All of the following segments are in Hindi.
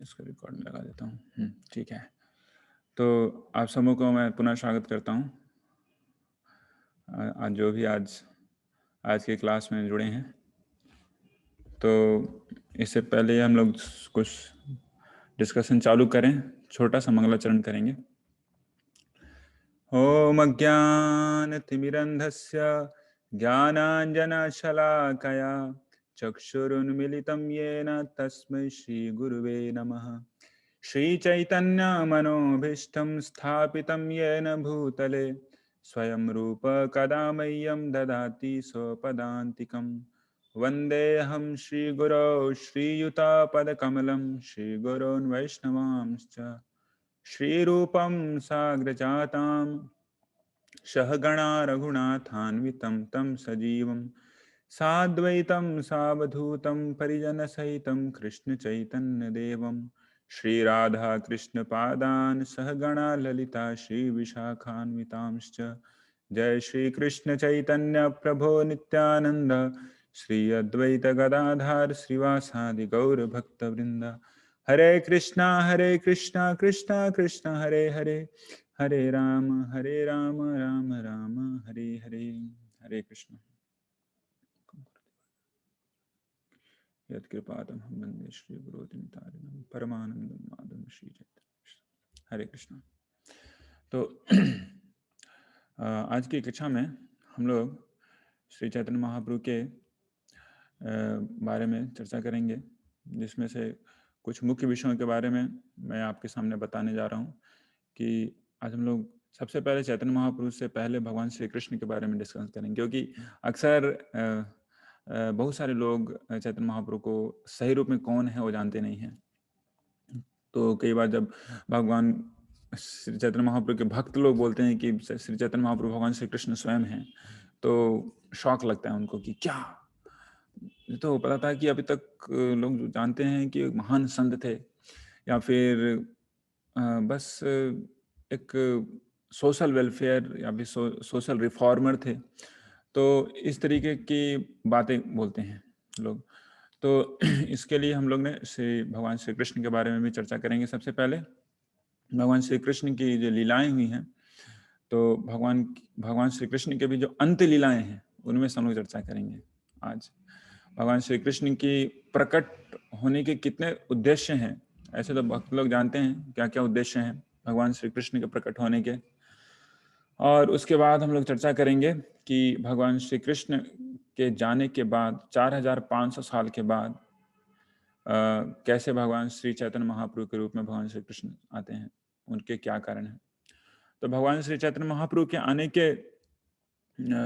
इसको रिकॉर्ड में लगा देता हूँ। ठीक है। तो आप सबों को मैं पुनः स्वागत करता हूँ। आज जो भी आज की क्लास में जुड़े हैं। तो इससे पहले हम लोग कुछ डिस्कशन चालू करें, छोटा सा मंगलाचरण करेंगे। ओम अज्ञानतिमिरन्धस्य ज्ञानाञ्जनशलाकया चक्षुरुन्मीलितं येन तस्मै श्रीगुरुवे नमः। श्रीचैतन्यमनोभीष्टं स्थापितं येन भूतले स्वयं रूप कदा मह्यं ददाति स्वपदान्तिकं। वन्देऽहं श्रीगुरौ श्रीयुतापदकमलं श्रीगुरोन् वैष्णवांश्च श्रीरूपं साग्रजातां सहगणा रघुनाथान्वितं तं सजीवं साद्वैतं सावधूतं परिजनसहितं कृष्णचैतन्यदेवं श्रीराधाकृष्णपादान् सहगणा ललिता श्रीविशाखान्वितांश्च। जय श्रीकृष्ण चैतन्य प्रभो नित्यानंद श्री अद्वैत गदाधर श्रीवासादि गौर भक्तवृंद। हरे कृष्णा कृष्णा कृष्णा हरे हरे, हरे राम राम राम हरे हरे। हरे कृष्ण। यत्कृपातमहं वन्दे श्रीगुरुदिनतारिणं परमानन्दं माधवं श्रीचैतन्य। हरे कृष्ण। तो आज की कक्षा में हम लोग श्री चैतन्य महाप्रभु के बारे में चर्चा करेंगे, जिसमें से कुछ मुख्य विषयों के बारे में मैं आपके सामने बताने जा रहा हूँ। कि आज हम लोग सबसे पहले चैतन्य महाप्रभु से पहले भगवान श्री कृष्ण के बारे में डिस्कस करेंगे, क्योंकि अक्सर बहुत सारे लोग चैतन्य महाप्रभु को सही रूप में कौन है वो जानते नहीं हैं। तो कई बार जब भगवान श्री चैतन्य महाप्रभु के भक्त लोग बोलते हैं कि श्री चैतन्य महाप्रभु भगवान श्री कृष्ण स्वयं हैं, तो शौक लगता है उनको कि क्या, तो पता था कि अभी तक लोग जो जानते हैं कि महान संत थे या फिर बस एक सोशल वेलफेयर या फिर सोशल रिफॉर्मर थे। तो इस तरीके की बातें बोलते हैं लोग। तो इसके लिए हम लोग ने श्री भगवान श्री कृष्ण के बारे में भी चर्चा करेंगे। सबसे पहले भगवान श्री कृष्ण की जो लीलाएं हुई हैं, तो भगवान श्री कृष्ण के भी जो अंत लीलाएं हैं उनमें हम लोग चर्चा करेंगे। आज भगवान श्री कृष्ण की प्रकट होने के कितने उद्देश्य हैं, ऐसे तो भक्त लोग जानते हैं क्या क्या उद्देश्य हैं भगवान श्री कृष्ण के प्रकट होने के। और उसके बाद हम लोग चर्चा करेंगे कि भगवान श्री कृष्ण के जाने के बाद 4500 साल के बाद कैसे भगवान श्री चैतन्य महाप्रभु के रूप में भगवान श्री कृष्ण आते हैं, उनके क्या कारण हैं। तो भगवान श्री चैतन्य महाप्रभु के आने के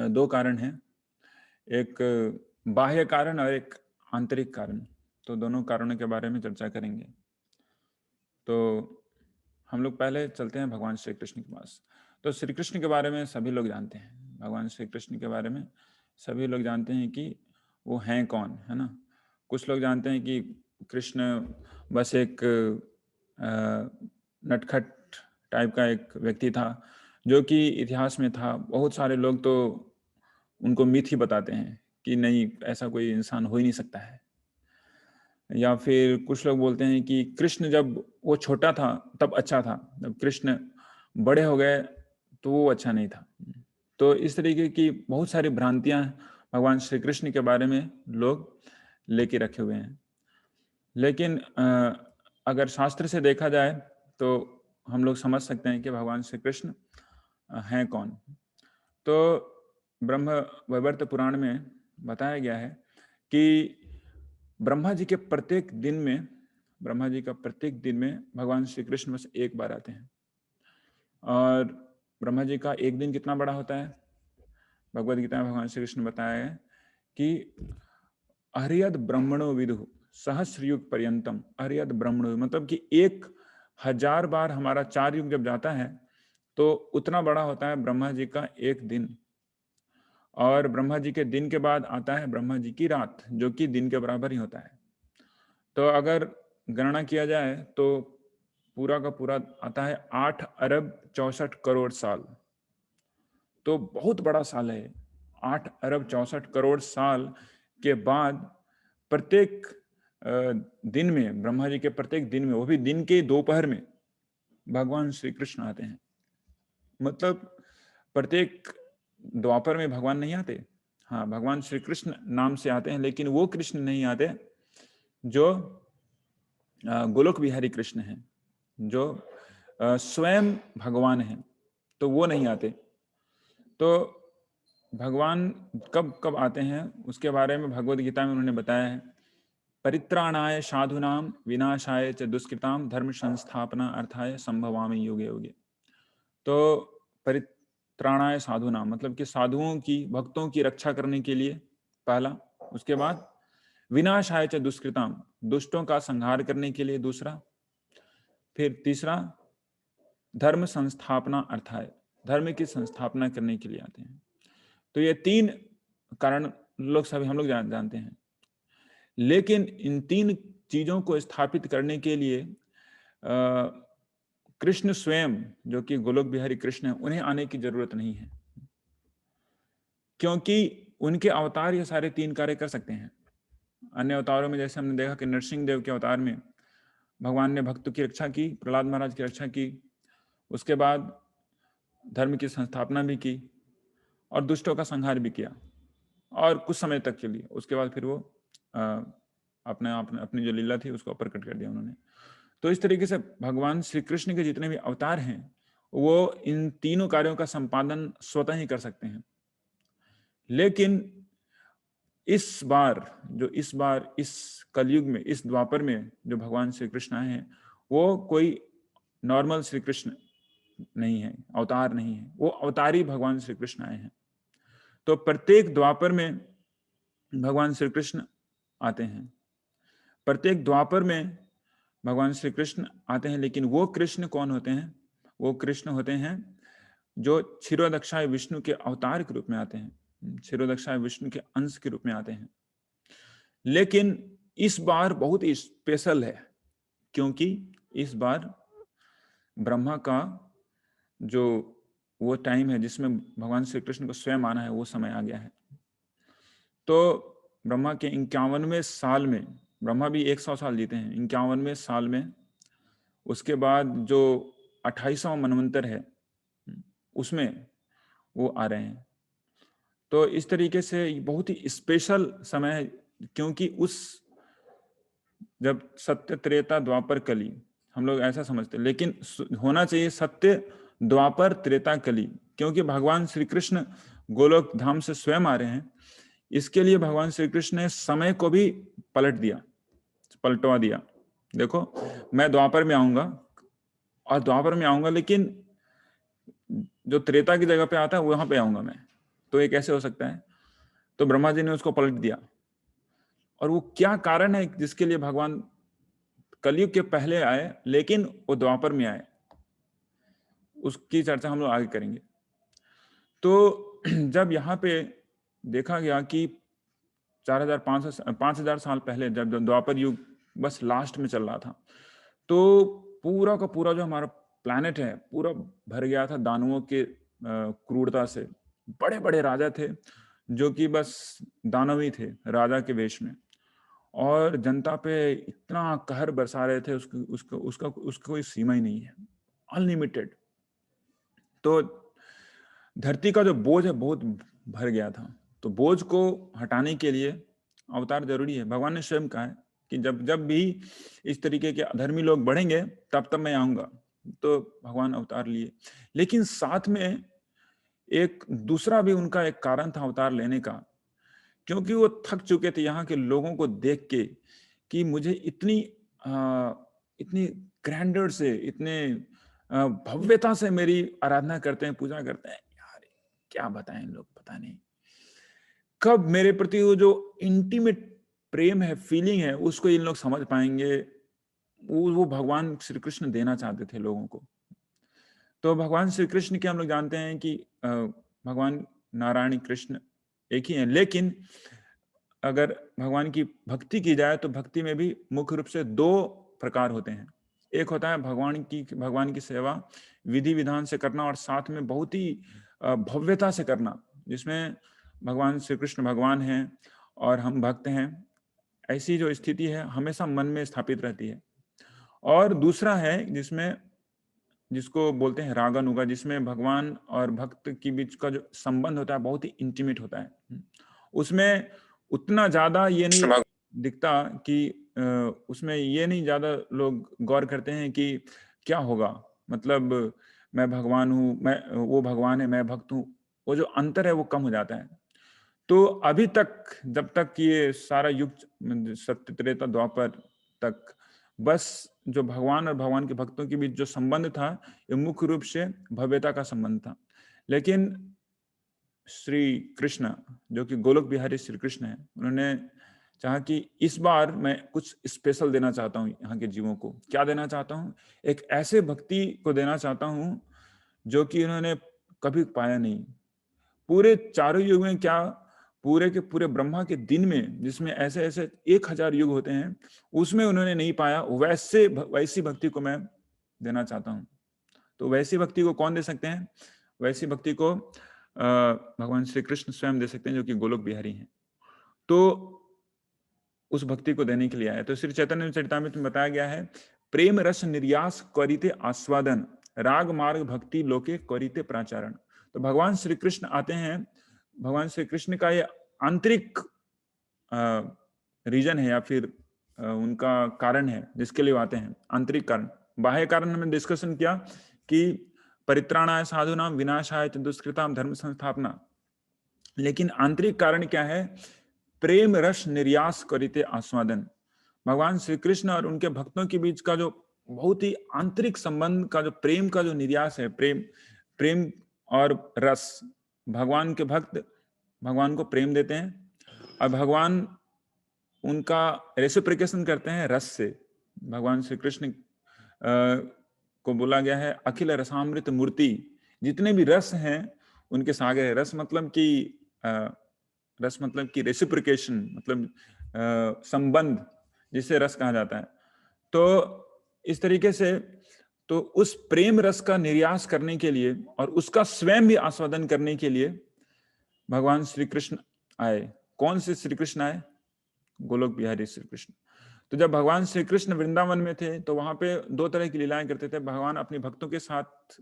दो कारण हैं, एक बाह्य कारण और एक आंतरिक कारण। तो दोनों कारणों के बारे में चर्चा करेंगे। तो हम लोग पहले चलते हैं भगवान श्री कृष्ण के पास। तो श्री कृष्ण के बारे में सभी लोग जानते हैं, भगवान श्री कृष्ण के बारे में सभी लोग जानते हैं कि वो हैं कौन, है ना। कुछ लोग जानते हैं कि कृष्ण बस एक नटखट टाइप का एक व्यक्ति था जो कि इतिहास में था। बहुत सारे लोग तो उनको मिथ ही बताते हैं कि नहीं, ऐसा कोई इंसान हो ही नहीं सकता है। या फिर कुछ लोग बोलते हैं कि कृष्ण जब वो छोटा था तब अच्छा था, जब कृष्ण बड़े हो गए तो वो अच्छा नहीं था। तो इस तरीके की बहुत सारी भ्रांतियां भगवान श्री कृष्ण के बारे में लोग लेके रखे हुए हैं। लेकिन अगर शास्त्र से देखा जाए तो हम लोग समझ सकते हैं कि भगवान श्री कृष्ण हैं कौन। तो ब्रह्म वैवर्त पुराण में बताया गया है कि ब्रह्मा जी के प्रत्येक दिन में, ब्रह्मा जी का प्रत्येक दिन में भगवान श्री कृष्ण बस एक बार आते हैं। और ब्रह्मा जी का एक दिन कितना बड़ा होता है, भगवद गीता में भगवान श्री कृष्ण बताया है कि अर्यद ब्रह्मणो विदु सहस्र युग पर्यंतम। अर्यद ब्रह्मणो मतलब कि 1000 बार हमारा 4 युग जब जाता है तो उतना बड़ा होता है ब्रह्मा जी का एक दिन। और ब्रह्मा जी के दिन के बाद आता है ब्रह्मा जी की रात, जो कि दिन के बराबर ही होता है। तो अगर गणना किया जाए तो पूरा का पूरा आता है 8 अरब 64 करोड़ साल। तो बहुत बड़ा साल है। 8 अरब 64 करोड़ साल के बाद प्रत्येक दिन में, ब्रह्मा जी के प्रत्येक दिन में, वो भी दिन के दोपहर में भगवान श्री कृष्ण आते हैं। मतलब प्रत्येक द्वापर में भगवान नहीं आते। हाँ, भगवान श्री कृष्ण नाम से आते हैं, लेकिन वो कृष्ण नहीं आते जो गोलोक बिहारी कृष्ण हैं, जो स्वयं भगवान हैं, तो वो नहीं आते। तो भगवान कब कब आते हैं उसके बारे में भगवद गीता में उन्होंने बताया है। परित्राणाय साधूनाम विनाशाय च दुष्कृताम धर्म संस्थापना अर्थाय संभवामि युगे युगे। तो परित्राणाय साधूनाम मतलब कि साधुओं की, भक्तों की रक्षा करने के लिए पहला, उसके बाद विनाशाय च दुष्कृताम दुष्टों का संहार करने के लिए दूसरा, फिर तीसरा धर्म संस्थापना अर्थाय धर्म की संस्थापना करने के लिए आते हैं। तो ये तीन कारण लोग सभी हम लोग जानते हैं। लेकिन इन तीन चीजों को स्थापित करने के लिए कृष्ण स्वयं, जो कि गोलोक बिहारी कृष्ण है, उन्हें आने की जरूरत नहीं है, क्योंकि उनके अवतार ये सारे तीन कार्य कर सकते हैं। अन्य अवतारों में जैसे हमने देखा कि नरसिंह देव के अवतार में भगवान ने भक्तों की रक्षा की, प्रहलाद महाराज की रक्षा की, उसके बाद धर्म की संस्थापना भी की और दुष्टों का संहार भी किया, और कुछ समय तक के लिए। उसके बाद फिर वो अपनी जो लीला थी उसको प्रकट कर दिया उन्होंने। तो इस तरीके से भगवान श्री कृष्ण के जितने भी अवतार हैं वो इन तीनों कार्यों का संपादन स्वतः ही कर सकते हैं। लेकिन इस बार इस कलयुग में, इस द्वापर में जो भगवान श्री कृष्ण आए हैं, वो कोई नॉर्मल श्री कृष्ण नहीं है, अवतार नहीं है, वो अवतारी भगवान श्री कृष्ण आए हैं। तो प्रत्येक द्वापर में भगवान श्री कृष्ण आते हैं, प्रत्येक द्वापर में भगवान श्री कृष्ण आते हैं। लेकिन वो कृष्ण कौन होते हैं? वो कृष्ण होते हैं जो क्षीरोदक्षाय विष्णु के अवतार के रूप में आते हैं, क्षीरोदक्षाय विष्णु के अंश के रूप में आते हैं। लेकिन इस बार बहुत ही स्पेशल है, क्योंकि इस बार ब्रह्मा का जो वो टाइम है जिसमें भगवान श्री कृष्ण को स्वयं आना है, वो समय आ गया है। तो ब्रह्मा के 51वें साल में, ब्रह्मा भी 100 साल जीते हैं, 51वें साल में, उसके बाद जो 28वां मनवंतर है उसमें वो आ रहे हैं। तो इस तरीके से बहुत ही स्पेशल समय है, क्योंकि उस जब सत्य त्रेता द्वापर कली, हम लोग ऐसा समझते हैं, लेकिन होना चाहिए सत्य द्वापर त्रेता कली, क्योंकि भगवान श्री कृष्ण गोलोक धाम से स्वयं आ रहे हैं। इसके लिए भगवान श्री कृष्ण ने समय को भी पलटवा दिया। देखो, मैं द्वापर में आऊंगा और द्वापर में आऊंगा, लेकिन जो त्रेता की जगह पे आता है वहां पे आऊंगा मैं। तो ये कैसे हो सकता है? तो ब्रह्मा जी ने उसको पलट दिया। और वो क्या कारण है जिसके लिए भगवान कलयुग के पहले आए लेकिन वो द्वापर में आए, उसकी चर्चा हम लोग आगे करेंगे। तो जब यहाँ पे देखा गया कि 5000 साल पहले, जब द्वापर युग बस लास्ट में चल रहा था, तो पूरा का पूरा जो हमारा प्लैनेट है पूरा भर गया था दानवों के क्रूरता से। बड़े बड़े राजा थे जो कि बस दानव ही थे राजा के वेश में, और जनता पे इतना कहर बरसा रहे थे, उसका कोई सीमा ही नहीं है, अनलिमिटेड। तो धरती का जो बोझ है बहुत भर गया था। तो बोझ को हटाने के लिए अवतार जरूरी है। भगवान ने स्वयं कहा है कि जब जब भी इस तरीके के अधर्मी लोग बढ़ेंगे तब तब मैं आऊंगा। तो भगवान अवतार लिए, लेकिन साथ में एक दूसरा भी उनका एक कारण था अवतार लेने का, क्योंकि वो थक चुके थे यहाँ के लोगों को देख के कि मुझे इतनी ग्रैंडर से, इतने भव्यता से मेरी आराधना करते हैं, पूजा करते हैं, यार क्या बताएं लोग, पता नहीं कब मेरे प्रति वो जो इंटीमेट प्रेम है, फीलिंग है, उसको इन लोग समझ पाएंगे। वो भगवान श्री कृष्ण देना चाहते थे लोगों को। तो भगवान श्री कृष्ण के हम लोग जानते हैं कि भगवान नारायण कृष्ण एक ही है, लेकिन अगर भगवान की भक्ति की जाए तो भक्ति में भी मुख्य रूप से दो प्रकार होते हैं। एक होता है भगवान की सेवा विधि विधान से करना, और साथ में बहुत ही भव्यता से करना, जिसमें भगवान श्री कृष्ण भगवान हैं और हम भक्त हैं, ऐसी जो स्थिति है हमेशा मन में स्थापित रहती है। और दूसरा है जिसको बोलते हैं रागानुगा, जिसमें भगवान और भक्त के बीच का जो संबंध होता है बहुत ही इंटीमेट होता है। उसमें उतना ज्यादा ये नहीं दिखता कि उसमें ये नहीं ज्यादा लोग गौर करते हैं कि क्या होगा, मतलब मैं भगवान हूँ, मैं वो भगवान है, मैं भक्त हूँ, वो जो अंतर है वो कम हो जाता है। तो अभी तक जब तक ये सारा युग सत्य त्रेता द्वापर तक बस जो भगवान और भगवान के भक्तों के बीच जो संबंध था ये मुख्य रूप से भव्यता का संबंध था। लेकिन श्री कृष्ण जो कि गोलोक बिहारी श्री कृष्ण है, उन्होंने चाहा कि इस बार मैं कुछ स्पेशल देना चाहता हूँ यहाँ के जीवों को। क्या देना चाहता हूँ? एक ऐसे भक्ति को देना चाहता हूँ जो कि उन्होंने कभी पाया नहीं। पूरे चारों युग में क्या, पूरे के पूरे ब्रह्मा के दिन में जिसमें ऐसे ऐसे 1000 युग होते हैं उसमें उन्होंने नहीं पाया, वैसी भक्ति को मैं देना चाहता हूँ। तो वैसी भक्ति को कौन दे सकते हैं? वैसी भक्ति को भगवान श्री कृष्ण स्वयं दे सकते हैं जो कि गोलोक बिहारी हैं। तो उस भक्ति को देने के लिए आया। तो श्री चैतन्य चरितामृत में बताया गया है, प्रेम रस निर्यास करिते आस्वादन, राग मार्ग भक्ति लोके करिते प्राचारण। तो भगवान श्री कृष्ण आते हैं, भगवान श्री कृष्ण का ये आंतरिक रीजन है या फिर उनका कारण है जिसके लिए आते हैं, आंतरिक कारण। बाह्य कारण हमने डिस्कशन किया कि परित्राणाय साधुनाम विनाशाय च दुष्कृताम धर्म संस्थापना, लेकिन आंतरिक कारण क्या है? प्रेम रस निर्यास करिते आस्वादन। भगवान श्री कृष्ण और उनके भक्तों के बीच का जो बहुत ही आंतरिक संबंध का जो प्रेम का जो निर्यास है, प्रेम और रस, भगवान के भक्त भगवान को प्रेम देते हैं और भगवान उनका रेसिप्रिकेशन करते हैं रस से। भगवान श्री कृष्ण को बोला गया है अखिल रसामृत मूर्ति, जितने भी रस हैं उनके सागर। रस मतलब कि रेसिप्रिकेशन, मतलब संबंध, जिसे रस कहा जाता है। तो इस तरीके से तो उस प्रेम रस का निर्यास करने के लिए और उसका स्वयं भी आस्वादन करने के लिए भगवान श्री कृष्ण आए। कौन से श्री कृष्ण आए? गोलोक बिहारी श्री कृष्ण। तो जब भगवान श्री कृष्ण वृंदावन में थे तो वहां पे 2 तरह की लीलाएं करते थे। भगवान अपने भक्तों के साथ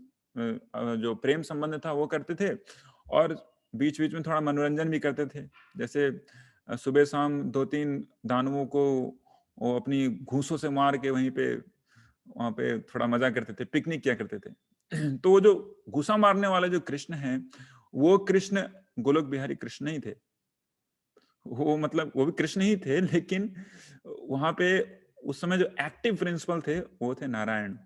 जो प्रेम संबंध था वो करते थे और बीच बीच में थोड़ा मनोरंजन भी करते थे। जैसे सुबह शाम 2-3 दानवों को वो अपनी घूसों से मार के वहां पे थोड़ा मजा करते थे, पिकनिक किया करते थे। तो वो जो घूसा मारने वाले जो कृष्ण हैं वो कृष्ण गोलोक बिहारी कृष्ण नहीं थे। वो मतलब वो भी कृष्ण ही थे, लेकिन वहां पे उस समय जो एक्टिव प्रिंसिपल थे वो थे नारायण।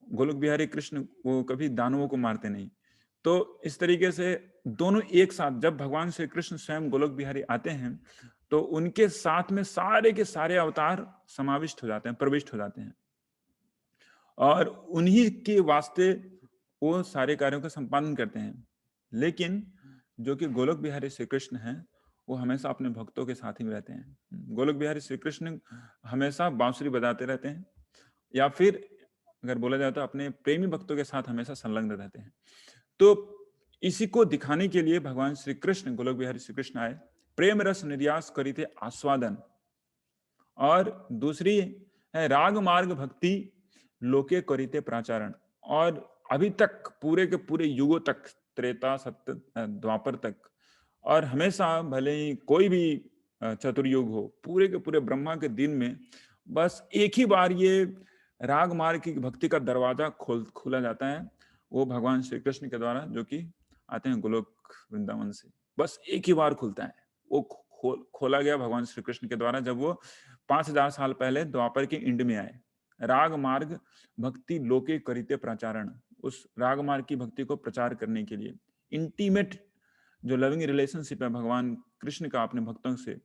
गोलोक बिहारी कृष्ण वो कभी दानवों को मारते नहीं। तो इस तरीके से दोनों एक साथ, जब भगवान श्री कृष्ण स्वयं गोलोक बिहारी आते हैं तो उनके साथ में सारे के सारे अवतार समाविष्ट हो जाते हैं, प्रविष्ट हो जाते हैं और उन्हीं के वास्ते वो सारे कार्यों का संपादन करते हैं। लेकिन जो कि गोलोक बिहारी श्री कृष्ण हैं वो हमेशा अपने भक्तों के साथ ही रहते हैं। गोलोक बिहारी श्री कृष्ण हमेशा बांसुरी बजाते रहते हैं या फिर अगर बोला जाए तो अपने प्रेमी भक्तों के साथ हमेशा संलग्न रहते हैं। तो इसी को दिखाने के लिए भगवान श्री कृष्ण, गोलोक बिहारी श्री कृष्ण आए, प्रेम रस निर्यास करी थे आस्वादन। और दूसरी है राग मार्ग भक्ति लोके करीते प्राचारण। और अभी तक पूरे के पूरे युगों तक, त्रेता सत्य द्वापर तक, और हमेशा भले ही कोई भी चतुर्युग हो, पूरे के पूरे ब्रह्मा के दिन में बस एक ही बार ये राग मार्ग की भक्ति का दरवाजा खोला जाता है, वो भगवान श्री कृष्ण के द्वारा, जो कि आते हैं गोलोक वृंदावन से। बस एक ही बार खुलता है वो, खोला गया भगवान श्री कृष्ण के द्वारा जब वो 5000 साल पहले द्वापर के इंड में आए। राग मार्ग भक्ति लोके करिते प्रचारण, उस राग मार्ग की भक्ति को प्रचार करने के लिए, इंटीमेट जो लविंग रिलेशनशिप है भगवान कृष्ण का अपने भक्तों से,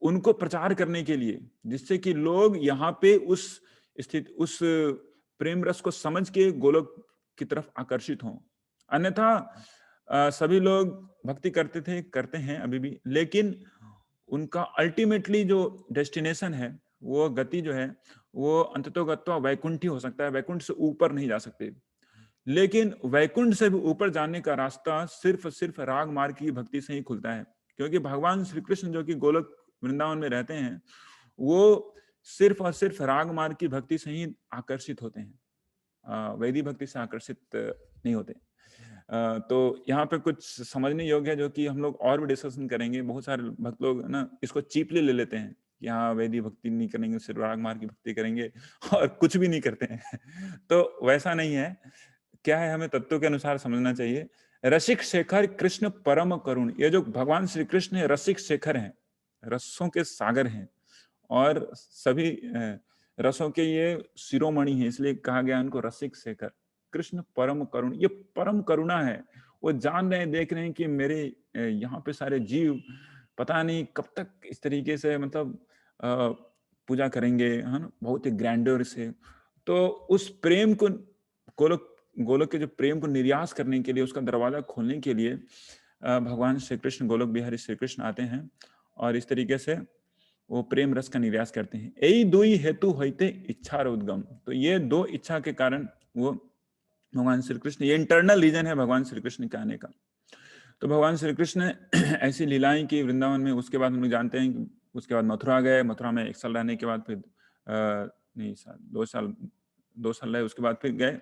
उनको प्रचार करने के लिए, जिससे कि लोग यहाँ पे उस प्रेम रस को समझ के गोलोक की तरफ आकर्षित हों। अन्यथा सभी लोग भक्ति करते थे, करते हैं अभी भी, लेकिन उनका अल्टीमेटली जो डेस्टिनेशन है, वो गति जो है, वो अंततोगत्वा वैकुंठी हो सकता है, वैकुंठ से ऊपर नहीं जा सकते। लेकिन वैकुंठ से भी ऊपर जाने का रास्ता सिर्फ राग मार्ग की भक्ति से ही खुलता है, क्योंकि भगवान श्री कृष्ण जो कि गोलोक वृंदावन में रहते हैं, वो सिर्फ और सिर्फ राग मार्ग की भक्ति से ही आकर्षित होते हैं, वैदिक भक्ति से आकर्षित नहीं होते। तो यहाँ पे कुछ समझने योग्य है जो कि हम लोग और भी डिस्कशन करेंगे। बहुत सारे भक्त लोग ना इसको चीपली ले लेते हैं कि हाँ वैदिक भक्ति नहीं करेंगे, सिर्फ राग मार्ग की भक्ति करेंगे और कुछ भी नहीं करते हैं। तो वैसा नहीं है। क्या है, हमें तत्व के अनुसार समझना चाहिए। रसिक शेखर कृष्ण परम करुण, ये जो भगवान श्री कृष्ण है रसिक शेखर हैं, रसों के सागर हैं और सभी रसों के ये शिरोमणि है, इसलिए कहा गया उनको रसिक शेखर। कृष्ण परम करुण, ये परम करुणा है। वो जान रहे हैं, देख रहे हैं कि मेरे यहाँ पे सारे जीव पता नहीं कब तक इस तरीके से मतलब पूजा करेंगे, है ना, बहुत ही ग्रैंडर से। तो उस प्रेम को गोलोक गोलोक के जो प्रेम को निर्यास करने के लिए, उसका दरवाजा खोलने के लिए भगवान श्री कृष्ण, गोलोक बिहारी श्री कृष्ण आते हैं और इस तरीके से वो प्रेम रस का निर्यास करते हैं। यही दुई हेतु होते इच्छा उद्गम, तो ये दो इच्छा के कारण वो भगवान श्री कृष्ण, ये इंटरनल रीजन है भगवान श्री कृष्ण के आने का। तो भगवान श्री कृष्ण ने ऐसी लीलाएं की वृंदावन में। उसके बाद हम लोग जानते हैं कि उसके बाद मथुरा गए, मथुरा में 1 साल रहने के बाद फिर नहीं साल 2 साल रहे, उसके बाद फिर गए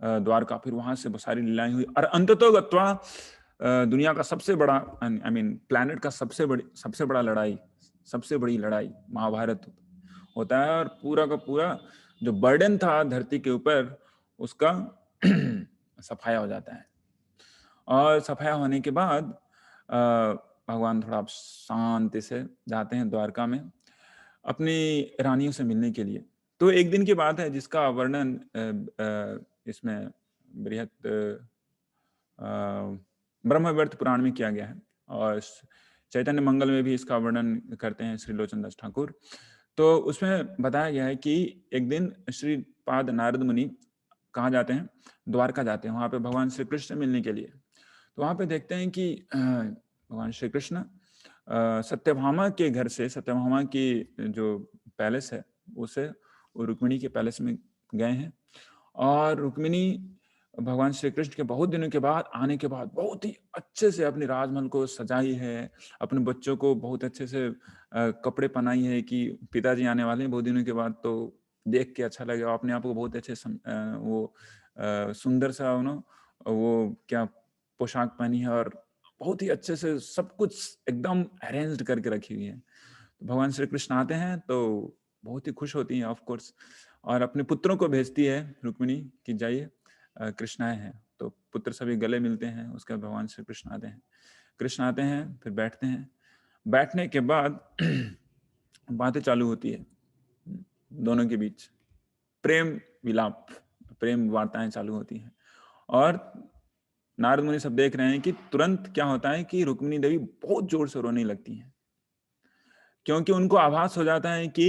द्वारका, फिर वहां से सारी लीलाएं हुई और अंततो गत्वा दुनिया का सबसे बड़ा, आई मीन प्लैनेट का सबसे बड़ा लड़ाई, सबसे बड़ी लड़ाई महाभारत होता है और पूरा का पूरा जो बर्डन था धरती के ऊपर उसका सफाया हो जाता है। और सफाया होने के बाद भगवान थोड़ा शांति से जाते हैं द्वारका में अपनी रानियों से मिलने के लिए। तो एक दिन की बात है जिसका वर्णन इसमें बृहत ब्रह्मवर्त पुराण में किया गया है और चैतन्य मंगल में भी इसका वर्णन करते हैं श्री लोचन दास ठाकुर। तो उसमें बताया गया है कि एक दिन श्रीपाद नारद मुनि कहाँ जाते हैं, द्वारका जाते हैं, वहां पे भगवान श्री कृष्ण से मिलने के लिए। तो वहां पे देखते हैं कि भगवान श्री कृष्ण सत्यभामा के घर से, सत्यभामा की जो पैलेस है उसे रुक्मिणी के पैलेस में गए हैं और रुक्मिणी भगवान श्री कृष्ण के बहुत दिनों के बाद आने के बाद बहुत ही अच्छे से अपने राजमहल को सजाई है, अपने बच्चों को बहुत अच्छे से कपड़े पहनाई है कि पिताजी आने वाले हैं बहुत दिनों के बाद, तो देख के अच्छा लगेगा। अपने आप को बहुत अच्छे वो सुंदर सा वो क्या पोशाक पहनी है और बहुत ही अच्छे से सब कुछ एकदम अरेंज्ड करके रखी हुई है। तो भगवान श्री कृष्ण आते हैं तो बहुत ही खुश होती हैं ऑफ कोर्स और अपने पुत्रों को भेजती है रुक्मिणी कि जाइए कृष्ण आए हैं। तो पुत्र सभी गले मिलते हैं, उसके बाद भगवान श्री कृष्ण आते हैं। कृष्ण आते हैं फिर बैठते हैं, बैठने के बाद बातें चालू होती है दोनों के बीच, प्रेम विलाप, प्रेम वार्ताएं चालू होती हैं और नारद मुनि सब देख रहे हैं कि तुरंत क्या होता है कि रुक्मिणी देवी बहुत जोर से रोने लगती हैं क्योंकि उनको आभास हो जाता है कि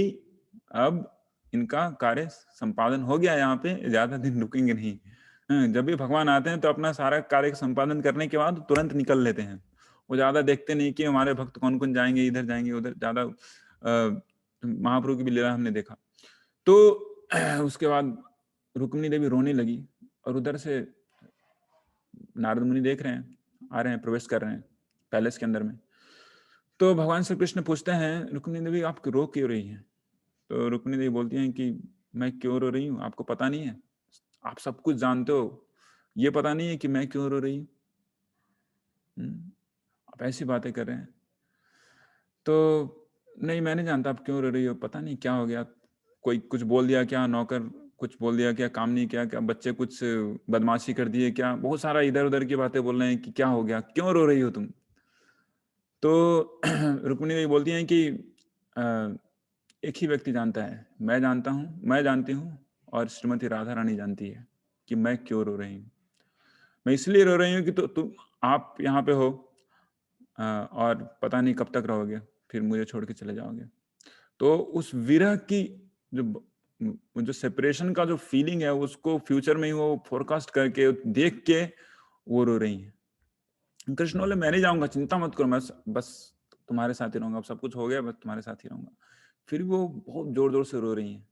अब इनका कार्य संपादन हो गया, यहाँ पे ज्यादा दिन रुकेंगे नहीं। जब भी भगवान आते हैं तो अपना सारा कार्य संपादन करने के बाद तुरंत निकल लेते हैं। वो ज्यादा देखते नहीं कि हमारे भक्त कौन कौन जाएंगे, इधर जाएंगे उधर, ज्यादा महाप्रभु की भी लीला हमने देखा। तो उसके बाद रुक्मिणी देवी रोने लगी और उधर से नारद मुनि देख रहे हैं, आ रहे हैं, प्रवेश कर रहे हैं पैलेस के अंदर में। तो भगवान श्री कृष्ण पूछते हैं रुक्मिणी देवी आप रो क्यों रही हैं? तो रुक्मिणी देवी बोलती हैं कि मैं क्यों रो रही हूँ आपको पता नहीं है, आप सब कुछ जानते हो, ये पता नहीं है कि मैं क्यों रो रही हूँ? आप ऐसी बातें कर रहे हैं। तो नहीं मैं नहीं जानता आप क्यों रो रही हो, पता नहीं क्या हो गया, कोई कुछ बोल दिया क्या, नौकर कुछ बोल दिया क्या, काम नहीं किया क्या, बच्चे कुछ बदमाशी कर दिए क्या, बहुत सारा इधर उधर की बातें बोल रहे हैं कि क्या हो गया, क्यों रो रही हो तुम? तो रुक्मिणी देवी बोलती हैं कि एक ही व्यक्ति जानता है, मैं जानता हूँ, मैं जानती हूँ और श्रीमती राधा रानी जानती है कि मैं क्यों रो रही हूँ। मैं इसलिए रो रही हूँ कि तुम आप यहाँ पे हो और पता नहीं कब तक रहोगे, फिर मुझे छोड़ के चले जाओगे। तो उस विरह की जो जो सेपरेशन का जो फीलिंग है उसको फ्यूचर में ही वो फोरकास्ट करके देख के वो रो रही है। कृष्ण बोले मैं नहीं जाऊंगा, चिंता मत करो, मैं बस तुम्हारे साथ ही रहूंगा, अब सब कुछ हो गया, बस तुम्हारे साथ ही रहूंगा। फिर वो बहुत जोर जोर से रो रही हैं।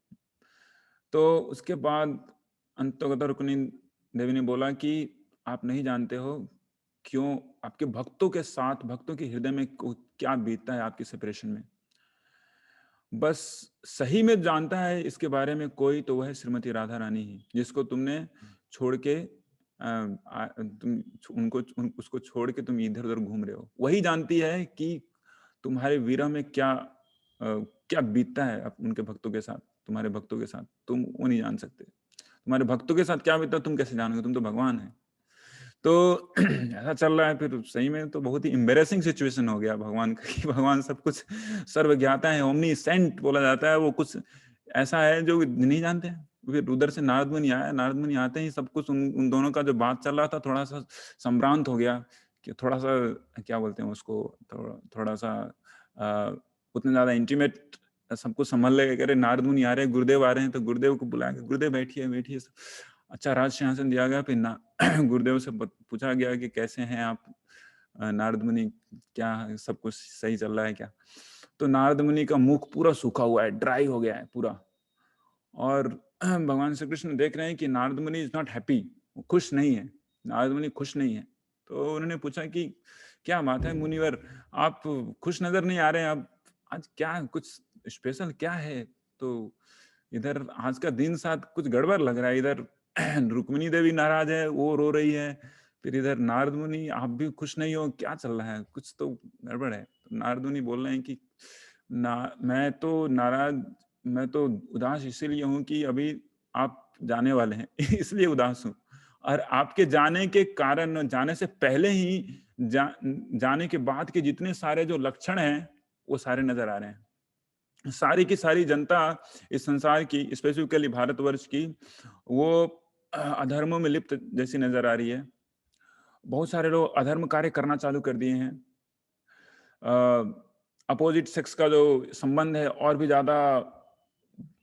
तो उसके बाद अंततः रुक्मिणी देवी ने बोला कि आप नहीं जानते हो क्यों आपके भक्तों के साथ, भक्तों के हृदय में क्या बीतता है आपकी सेपरेशन में। बस सही में जानता है इसके बारे में कोई, तो वह श्रीमती राधा रानी ही, जिसको तुमने छोड़ के तुम उसको छोड़ के तुम इधर उधर घूम रहे हो। वही जानती है कि तुम्हारे विरह में क्या बीतता है उनके भक्तों के साथ, तुम्हारे भक्तों के साथ। तुम वो नहीं जान सकते। तुम्हारे भक्तों के साथ क्या बीतता है तुम कैसे जानोगे? तुम तो भगवान है। तो ऐसा चल रहा है। फिर सही में तो बहुत ही एम्बेरेसिंग सिचुएशन हो गया भगवान का कि भगवान सब कुछ सर्वज्ञाता है, ओमनीसेंट बोला जाता है। वो कुछ ऐसा है जो नहीं जानते हैं। फिर उधर से नारद मुनि आया। नारद मुनि आते ही सब कुछ उन दोनों का जो बात चल रहा था थोड़ा सा संभ्रांत हो गया कि थोड़ा सा क्या बोलते हैं उसको, थोड़ा सा उतना ज्यादा इंटीमेट सब कुछ संभल ले। अरे नारद मुनि आ रहे हैं, गुरुदेव आ रहे हैं, तो गुरुदेव को बुलाया, गुरुदेव बैठिए बैठिए। अच्छा राज सिंहासन दिया गया। फिर गुरुदेव से पूछा गया कि कैसे हैं आप नारद मुनि, क्या सब कुछ सही चल रहा है क्या? तो नारद मुनि का मुख पूरा सूखा हुआ है, ड्राई हो गया है पूरा। और भगवान श्री कृष्ण देख रहे हैं कि नारद मुनि इज नॉट हैप्पी, खुश नहीं है। नारद मुनि खुश नहीं है। तो उन्होंने पूछा कि क्या बात है मुनिवर, आप खुश नजर नहीं आ रहे हैं, आप आज क्या कुछ स्पेशल क्या है? तो इधर आज का दिन साथ कुछ गड़बड़ लग रहा है। इधर रुक्मिणी देवी नाराज है, वो रो रही है। फिर इधर नारद मुनि आप भी खुश नहीं हो, क्या चल रहा है? कुछ तो गड़बड़ है। तो नारद मुनि बोल रहे हैं कि मैं तो उदास इसीलिए हूं कि अभी आप जाने वाले हैं इसलिए उदास हूं। और आपके जाने के कारण, जाने से पहले ही जाने के बाद के जितने सारे जो लक्षण हैं वो सारे नजर आ रहे हैं। सारी की सारी जनता इस संसार की, स्पेसिफिकली भारतवर्ष की, वो अधर्मों में लिप्त जैसी नजर आ रही है। बहुत सारे लोग अधर्म कार्य करना चालू कर दिए हैं। अपोजिट सेक्स का जो संबंध है और भी ज्यादा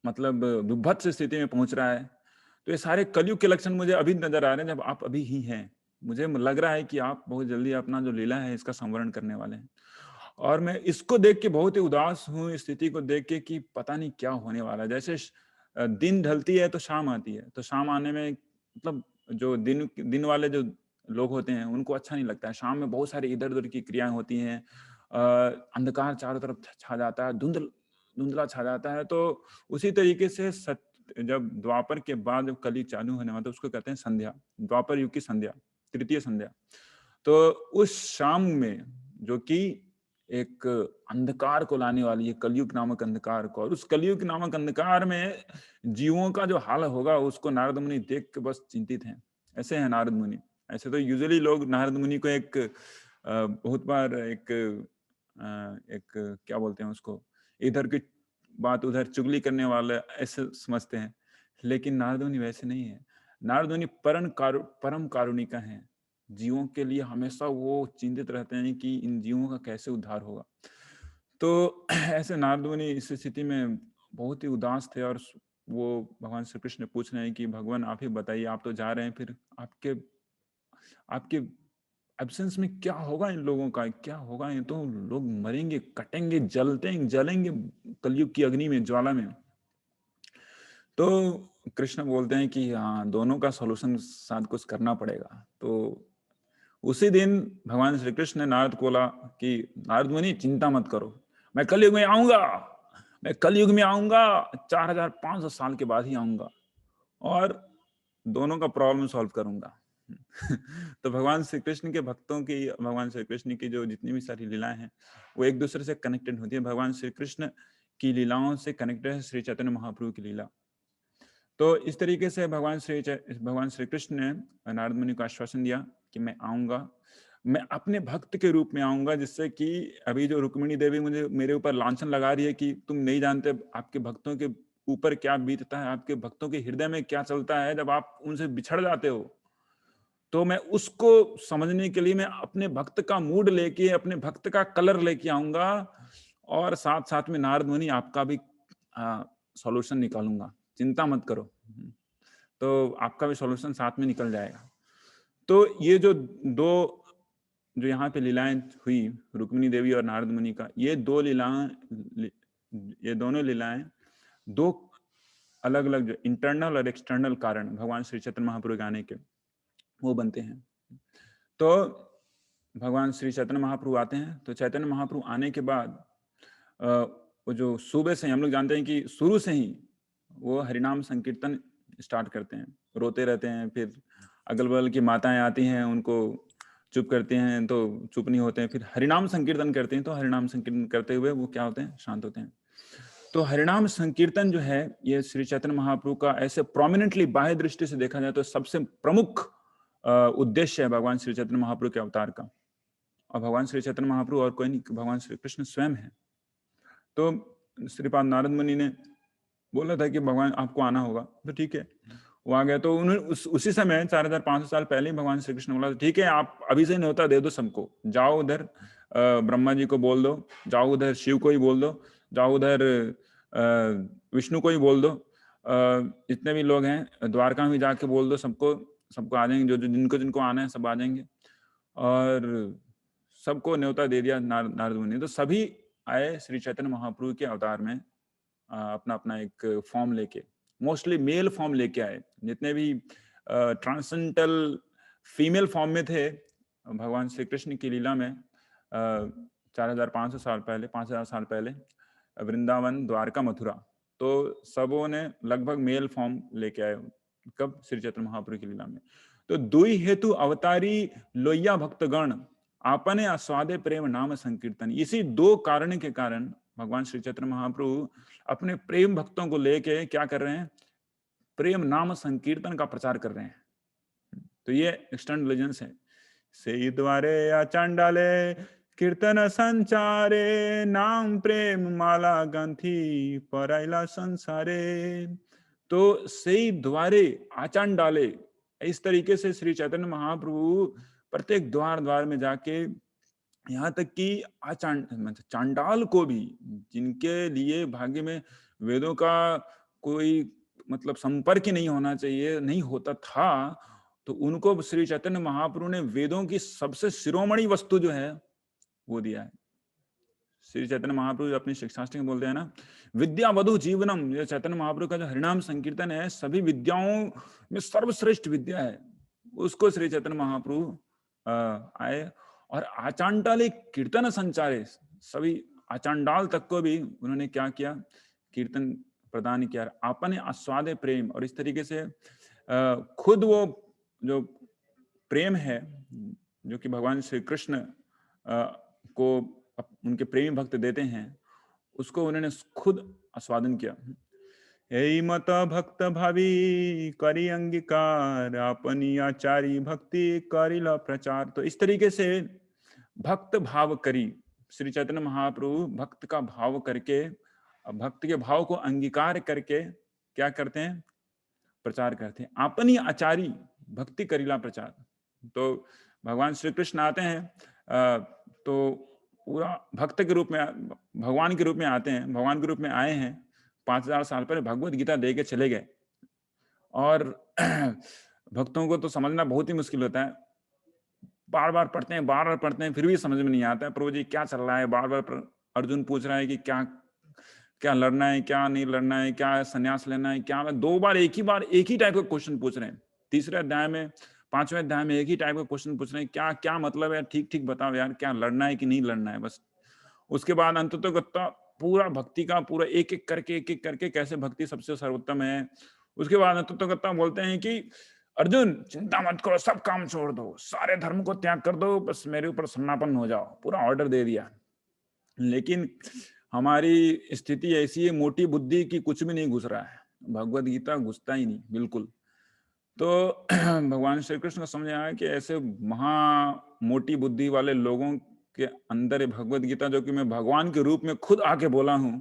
मतलब विभत्स स्थिति में पहुंच रहा है। तो ये सारे कलयुग के लक्षण मुझे अभी नजर आ रहे हैं, जब आप अभी ही हैं। मुझे लग रहा है कि आप बहुत जल्दी अपना जो लीला है इसका संवरण करने वाले हैं। और मैं इसको देख के बहुत ही उदास हूँ, इस स्थिति को देख के कि पता नहीं क्या होने वाला है। जैसे दिन ढलती है तो शाम आती है, तो शाम आने में मतलब जो दिन वाले जो लोग होते हैं उनको अच्छा नहीं लगता है। शाम में बहुत सारी इधर उधर की क्रियाएं होती हैं, अंधकार चारों तरफ छा जाता है, धुंधला छा जाता है। तो उसी तरीके से जब द्वापर के बाद जब कली चालू होने वाला, तो उसको कहते हैं संध्या, द्वापर युग की संध्या, तृतीय संध्या। तो उस शाम में जो कि एक अंधकार को लाने वाली है, कलयुग नामक अंधकार को, और उस कलयुग नामक अंधकार में जीवों का जो हाल होगा उसको नारद मुनि देख के बस चिंतित हैं। ऐसे हैं नारद मुनि। ऐसे तो यूजुअली लोग नारद मुनि को एक बहुत बार एक क्या बोलते हैं उसको, इधर की बात उधर चुगली करने वाले ऐसे समझते हैं। लेकिन नारद मुनि वैसे नहीं है। नारद मुनि परम कारुणिका है। जीवों के लिए हमेशा वो चिंतित रहते हैं कि इन जीवों का कैसे उद्धार होगा। तो ऐसे नारद मुनि इस स्थिति में बहुत ही उदास थे। और वो भगवान श्री कृष्ण पूछ रहे हैं कि भगवान आप ही बताइए, आप तो जा रहे हैं, फिर आपके आपके एब्सेंस में क्या होगा? इन लोगों का क्या होगा? ये तो लोग मरेंगे, कटेंगे, जलेंगे कलयुग की अग्नि में, ज्वाला में। तो कृष्ण बोलते हैं कि हाँ, दोनों का सॉल्यूशन साथ कुछ करना पड़ेगा। तो उसी दिन भगवान श्री कृष्ण ने नारद को बोला कि नारद मुनि चिंता मत करो, मैं कलयुग में आऊंगा। मैं कलयुग में आऊंगा, 4500 साल के बाद ही आऊंगा, और दोनों का प्रॉब्लम सॉल्व करूंगा। तो भगवान श्री कृष्ण के भक्तों की, भगवान श्री कृष्ण की जो जितनी भी सारी लीलाएं हैं वो एक दूसरे से कनेक्टेड होती है। भगवान श्री कृष्ण की लीलाओं से कनेक्टेड है श्री चैतन्य महाप्रभु की लीला। तो इस तरीके से भगवान श्री कृष्ण ने नारद मुनि को आश्वासन दिया कि मैं आऊंगा, मैं अपने भक्त के रूप में आऊंगा, जिससे कि अभी जो रुक्मिणी देवी मुझे मेरे ऊपर लांछन लगा रही है कि तुम नहीं जानते आपके भक्तों के ऊपर क्या बीतता है, आपके भक्तों के हृदय में क्या चलता है जब आप उनसे बिछड़ जाते हो। तो मैं उसको समझने के लिए मैं अपने भक्त का मूड लेके, अपने भक्त का कलर लेके आऊंगा, और साथ साथ में नारद मुनि आपका भी सॉल्यूशन निकालूंगा, चिंता मत करो। तो आपका भी सॉल्यूशन साथ में निकल जाएगा। तो ये जो यहाँ पे लीलाएं हुई रुक्मिणी देवी और नारद मुनि का, ये दोनों लीलाएं दो अलग अलग जो इंटरनल और एक्सटर्नल कारण भगवान श्री चैतन्य महाप्रभु के आने के वो बनते हैं। तो भगवान श्री चैतन्य महाप्रभु आते हैं। तो चैतन्य महाप्रभु आने के बाद वो जो सुबह से ही हम लोग जानते हैं कि शुरू से ही वो हरिनाम संकीर्तन स्टार्ट करते हैं, रोते रहते हैं, फिर अगल बगल की माताएं आती हैं उनको चुप करती हैं तो चुप नहीं होते हैं, फिर हरिनाम संकीर्तन करते हैं तो हरिनाम संकीर्तन करते हुए वो क्या होते हैं, शांत होते हैं। तो हरिनाम संकीर्तन जो है ये श्री चैतन्य महाप्रभु का ऐसे प्रोमिनेंटली बाह्य दृष्टि से देखा जाए तो सबसे प्रमुख उद्देश्य है भगवान श्री चैतन्य महाप्रभु के अवतार का। और भगवान श्री चैतन्य महाप्रभु और कोई नहीं, भगवान श्री कृष्ण स्वयं है। तो श्रीपाद नारद मुनि ने बोला था कि भगवान आपको आना होगा, तो ठीक है वो आ गया। तो उन्होंने उसी समय 4500 साल पहले ही भगवान श्री कृष्ण ने बोला ठीक है आप अभी से न्योता दे दो सबको, जाओ उधर ब्रह्मा जी को बोल दो, जाओ उधर शिव को ही बोल दो, जाओ उधर विष्णु को ही बोल दो, जितने भी लोग हैं द्वारका में जाके बोल दो, सबको सबको आ जाएंगे, जो जो जिनको जिनको आना है सब आ जाएंगे। और सबको न्योता दे दिया नारद मुनि। तो सभी आए श्री चैतन्य महाप्रभु के अवतार में अपना अपना एक फॉर्म लेके, मोस्टली मेल फॉर्म लेके आए। जितने भी ट्रांसेंडेंटल फीमेल फॉर्म में थे भगवान श्री कृष्ण की लीला में 4500 साल पहले, 5000 साल पहले वृंदावन, द्वारका, मथुरा, तो सबों ने लगभग मेल फॉर्म लेके आए कब, श्री चैतन्य महाप्रभु की लीला में। तो दुई हेतु अवतारी लोहिया भक्तगण आपने आस्वादे प्रेम नाम संकीर्तन, इसी दो कारण के कारण भगवान श्री चैतन्य महाप्रभु अपने प्रेम भक्तों को लेके क्या कर रहे हैं, प्रेम नाम संकीर्तन का प्रचार कर रहे हैं। तो ये एक्सटर्नल लेजेंड्स है। से द्वारे या चांडाले कीर्तन संचारे, नाम प्रेम माला गंथी पराइला संसारे। तो से द्वारे आचान डाले, इस तरीके से श्री चैतन्य महाप्रभु प्रत्येक द्वार द्वार में जाके, यहाँ तक कि चांडाल को भी, जिनके लिए भाग्य में वेदों का कोई मतलब संपर्क ही नहीं होना चाहिए, नहीं होता था, तो उनको श्री चैतन्य महाप्रभु ने वेदों की सबसे शिरोमणि वस्तु जो है वो दिया है। श्री चैतन्य महाप्रभु अपनी शिक्षाष्टक में बोलते हैं ना, विद्या वधु जीवनम। ये चैतन्य महाप्रभु का जो हरिनाम संकीर्तन है सभी विद्याओं में सर्वश्रेष्ठ विद्या है, उसको श्री चैतन्य महाप्रभु आए और आचांडाले कीर्तन संचारे, सभी आचांडाल तक को भी उन्होंने क्या किया, कीर्तन प्रदान किया, आपने आस्वादे प्रेम। और इस तरीके से खुद वो जो प्रेम है जो कि भगवान श्री कृष्ण को उनके प्रेमी भक्त देते हैं, उसको उन्होंने खुद आस्वादन किया। हे मत भक्त भावी करी अंगीकार, अपनी आचारी भक्ति करिला प्रचार। तो इस तरीके से भक्त भाव करी, श्री चैतन्य महाप्रभु भक्त का भाव करके, भक्त के भाव को अंगीकार करके क्या करते हैं, प्रचार करते हैं। अपनी आचारी भक्ति करिला प्रचार। तो भगवान श्री कृष्ण आते हैं तो पूरा भक्त के रूप में, भगवान के रूप में आते हैं, भगवान के रूप में आए हैं, 5000 साल पहले भगवत गीता दे के चले गए। और भक्तों को तो समझना बहुत ही मुश्किल होता है, बार बार पढ़ते हैं, बार बार पढ़ते हैं, फिर भी समझ में नहीं आता है प्रभु जी क्या चल रहा है। बार बार अर्जुन पूछ रहा है कि क्या क्या लड़ना है, क्या नहीं लड़ना है, क्या संन्यास लेना है, क्या, 2 बार एक ही टाइप का क्वेश्चन पूछ रहे हैं। तीसरे अध्याय में, 5वें अध्याय में एक ही टाइप का क्वेश्चन पूछ रहे हैं, क्या क्या मतलब है, ठीक ठीक बताओ यार, क्या लड़ना है कि नहीं लड़ना है, बस। उसके बाद अंततः पूरा भक्ति का पूरा एक एक करके कैसे भक्ति सबसे सर्वोत्तम है। उसके बाद अंततः बोलते हैं कि अर्जुन चिंता मत करो, सब काम छोड़ दो, सारे धर्म को त्याग कर दो, बस मेरे ऊपर समापन हो जाओ, पूरा ऑर्डर दे दिया। लेकिन हमारी स्थिति ऐसी है, मोटी बुद्धि की कुछ भी नहीं घुस रहा है, भगवत गीता घुसता ही नहीं बिल्कुल। तो भगवान श्री कृष्ण को समझ आया कि ऐसे महा मोटी बुद्धि वाले लोगों के अंदर भगवत गीता, जो कि मैं भगवान के रूप में खुद आके बोला हूं,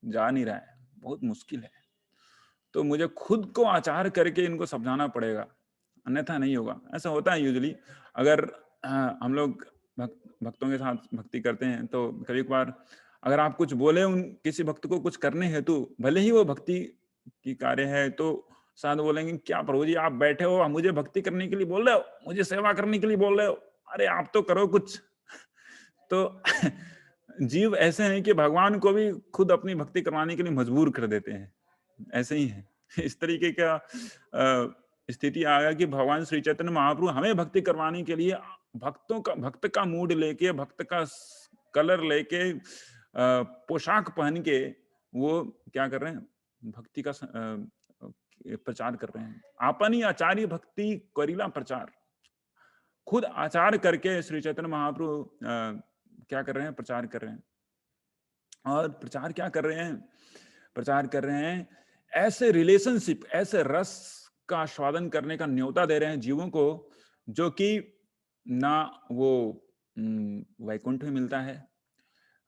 जा नहीं रहा है, बहुत मुश्किल है। तो मुझे खुद को आचार करके इनको समझाना पड़ेगा, अन्यथा नहीं होगा। ऐसा होता है यूजुअली, अगर हम लोग भक्तों के साथ भक्ति करते हैं तो कभी कभार अगर आप कुछ बोले उन किसी भक्त को कुछ करने हेतु, भले ही वो भक्ति की कार्य है, तो साथ बोलेंगे क्या प्रभु जी आप बैठे हो, मुझे भक्ति करने के लिए बोल रहे हो, मुझे सेवा करने के लिए बोल रहे हो, अरे आप तो करो कुछ। तो जीव ऐसे हैं कि भगवान को भी खुद अपनी भक्ति करवाने के लिए मजबूर कर देते हैं, ऐसे ही है। इस तरीके का स्थिति आ गया कि भगवान श्री चैतन्य महाप्रभु हमें भक्ति करवाने के लिए भक्त का मूड लेके, भक्त का कलर लेके, पोशाक पहन के वो क्या कर रहे हैं, भक्ति का प्रचार कर रहे हैं। आपनी आचार्य भक्ति करीला प्रचार, खुद आचार करके श्री चैतन्य महाप्रभु क्या कर रहे हैं, प्रचार कर रहे हैं। और प्रचार क्या कर रहे हैं, प्रचार कर रहे हैं ऐसे रिलेशनशिप, ऐसे रस का आस्वादन करने का न्योता दे रहे हैं जीवों को, जो कि ना वो वैकुंठ में मिलता है,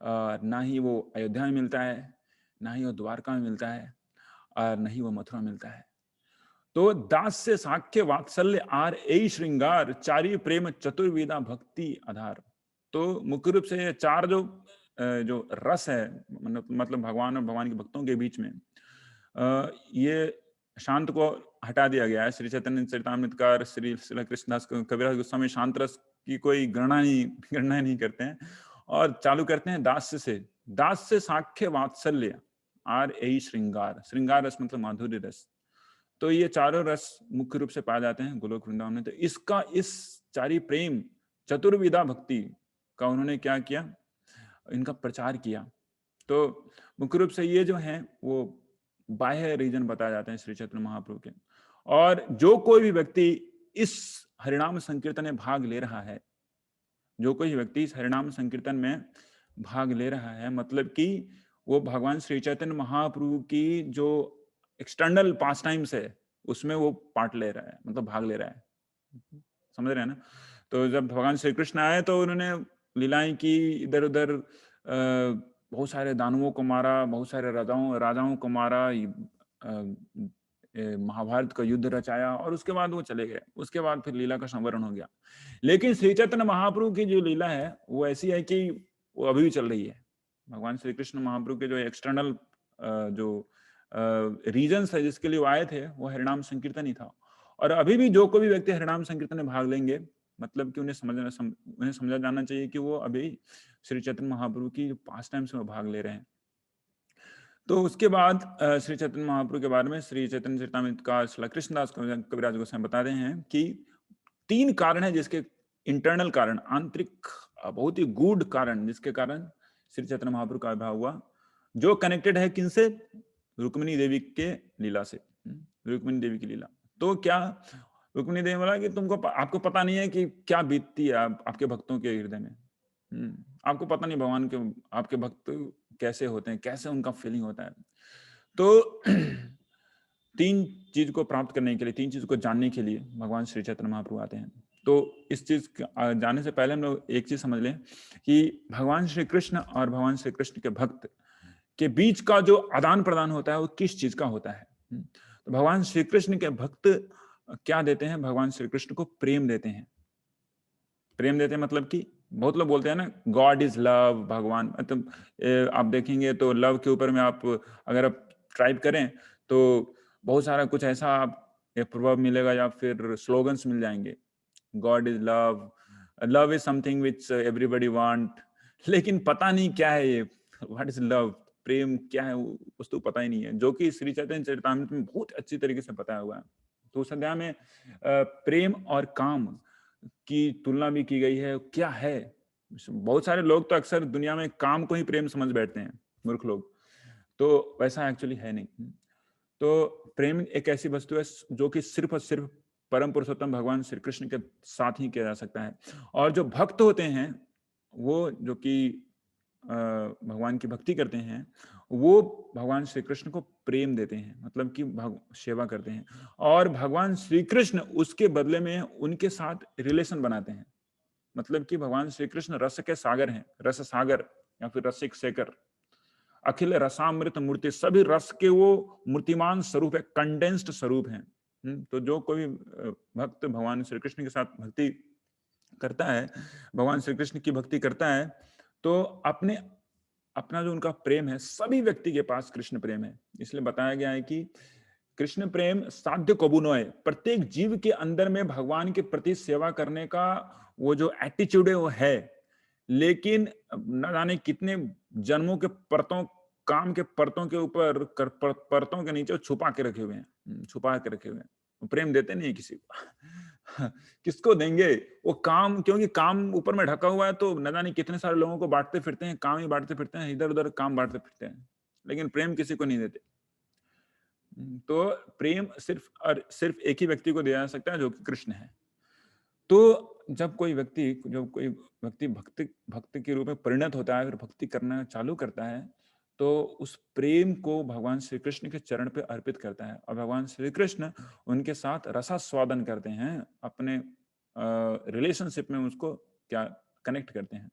ना ही वो अयोध्या में मिलता है, ना ही वो द्वारका में मिलता है, और नहीं वो मथुरा में मिलता है। तो दास से साख्य वात्सल्य आर ए श्रृंगार, चारी प्रेम चतुर्विदा भक्ति आधार। तो मुख्य रूप से ये चार जो रस है, मतलब भगवान और भगवान के भक्तों के बीच में, ये शांत को हटा दिया गया है। श्री चैतन्य चरितामृत का श्री कृष्णदास कबीरदास गोस्वामी शांत रस की कोई गणना नहीं करते हैं, और चालू करते हैं दास से साख्य वात्सल्य आर ए श्रृंगार। श्रृंगार रस मतलब माधुर्य रस। तो ये चारों रस मुख्य रूप से पाए जाते हैं गोलोक वृंदावन में। तो इस चारी प्रेम चतुर्विधा भक्ति का उन्होंने क्या किया, इनका प्रचार किया। तो मुख्य रूप से ये जो है वो बाह्य रीजन बताए जाते हैं श्री चैतन्य महाप्रभु के। और जो कोई भी व्यक्ति इस हरिनाम संकीर्तन में भाग ले रहा है, जो कोई व्यक्ति इस हरिनाम संकीर्तन में भाग ले रहा है, मतलब कि वो भगवान श्री चैतन्य महाप्रभु की जो एक्सटर्नल पास टाइम्स है उसमें वो पार्ट ले रहा है, मतलब भाग ले रहा है। समझ रहे हैं ना। तो जब भगवान श्री कृष्ण आए तो उन्होंने लीलाएं की, इधर उधर बहुत सारे दानवों को मारा, बहुत सारे राजाओं को मारा, महाभारत का युद्ध रचाया, और उसके बाद वो चले गए। उसके बाद फिर लीला का संवरण हो गया। लेकिन श्री चैतन्य महाप्रभु की जो लीला है वो ऐसी है कि वो अभी भी चल रही है। भगवान श्री कृष्ण महाप्रभु के जो एक्सटर्नल जो रीजन्स है जिसके लिए वो आए थे, वो हरिनाम संकीर्तन ही था। और अभी भी जो कोई भी व्यक्ति हरिनाम संकीर्तन में भाग लेंगे, मतलब कि उन्हें समझा जाना चाहिए कि वो अभी श्री चैतन्य महाप्रभु की पास टाइम्स में भाग ले रहे हैं। तो उसके बाद श्री चैतन्य महाप्रभु के बारे में श्री चैतन्य चरितामृत का श्री कृष्णदास कविराज गोस्वामी बताते हैं कि 3 कारण है जिसके, इंटरनल कारण, आंतरिक बहुत ही गूढ़ कारण, जिसके कारण श्री चैतन्य महाप्रभु का आविर्भाव हुआ, जो कनेक्टेड है किनसे, रुक्मिणी देवी के लीला से। रुक्मिणी देवी की लीला। तो क्या रुक्मिणी देवी बोला कि आपको पता नहीं है कि क्या बीतती है आपके भक्तों के हृदय में। आपको पता नहीं भगवान के आपके भक्त कैसे होते हैं, कैसे उनका फीलिंग होता है। तो 3 चीज को प्राप्त करने के लिए, 3 चीज को जानने के लिए भगवान श्री चैतन्य महाप्रभु आते हैं। तो इस चीज जानने से पहले हम लोग एक चीज समझ लें कि भगवान श्री कृष्ण और भगवान श्री कृष्ण के भक्त के बीच का जो आदान प्रदान होता है वो किस चीज का होता है। तो भगवान श्री कृष्ण के भक्त क्या देते हैं, भगवान श्री कृष्ण को प्रेम देते हैं। प्रेम देते हैं मतलब कि बहुत लोग बोलते हैं ना गॉड इज लव, भगवान, मतलब आप देखेंगे तो लव के ऊपर में आप अगर आप टाइप करें तो बहुत सारा कुछ ऐसा आप प्रभाव मिलेगा या फिर स्लोगन्स मिल जाएंगे। God is love, love is something which everybody want. लेकिन पता नहीं क्या है ये, व्हाट इज लव, प्रेम क्या है, वस्तु पता ही नहीं है, जो कि श्री चैतन्य चरितामृत में बहुत अच्छी तरीके से बताया हुआ है। तो उस अध्याय में प्रेम और काम की तुलना भी की गई है। क्या है, बहुत सारे लोग तो अक्सर दुनिया में काम को ही प्रेम समझ बैठते हैं, मूर्ख लोग। तो वैसा एक्चुअली है नहीं। तो प्रेम एक ऐसी वस्तु है जो कि सिर्फ और सिर्फ परम पुरुषोत्तम भगवान श्री कृष्ण के साथ ही किया जा सकता है। और जो भक्त होते हैं वो जो कि भगवान की भक्ति करते हैं, वो भगवान श्री कृष्ण को प्रेम देते हैं, मतलब कि सेवा करते हैं। और भगवान श्री कृष्ण उसके बदले में उनके साथ रिलेशन बनाते हैं। मतलब कि भगवान श्री कृष्ण रस के सागर हैं, रस सागर या फिर रसिक शेखर, अखिल रसामृत मूर्ति, सभी रस के वो मूर्तिमान स्वरूप है, कंडेंस्ड स्वरूप है। तो जो कोई भक्त भगवान श्री कृष्ण के साथ भक्ति करता है, भगवान श्री कृष्ण की भक्ति करता है, तो अपना जो उनका प्रेम है, सभी व्यक्ति के पास कृष्ण प्रेम है। इसलिए बताया गया है कि कृष्ण प्रेम साध्य कबूनो है। प्रत्येक जीव के अंदर में भगवान के प्रति सेवा करने का वो जो एटीट्यूड है वो है, लेकिन न जाने कितने जन्मों के परतों, काम के परतों के ऊपर परतों के नीचे छुपा के रखे हुए हैं, छुपा के रखे हुए हैं। प्रेम देते नहीं किसी को। किसको देंगे? वो काम, क्योंकि काम ऊपर में ढका हुआ है, तो न जाने कितने सारे लोगों को बांटते फिरते हैं, काम ही बांटते फिरते हैं, इधर उधर काम बांटते फिरते हैं, लेकिन प्रेम किसी को नहीं देते। तो प्रेम सिर्फ और सिर्फ एक ही व्यक्ति को दिया जा सकता है, जो कि कृष्ण है। तो जब कोई व्यक्ति भक्ति के रूप में परिणत होता है, फिर भक्ति करना चालू करता है, तो उस प्रेम को भगवान श्री कृष्ण के चरण पे अर्पित करता है, और भगवान श्री कृष्ण उनके साथ रसास्वादन करते हैं, अपने रिलेशनशिप में उसको क्या कनेक्ट करते हैं।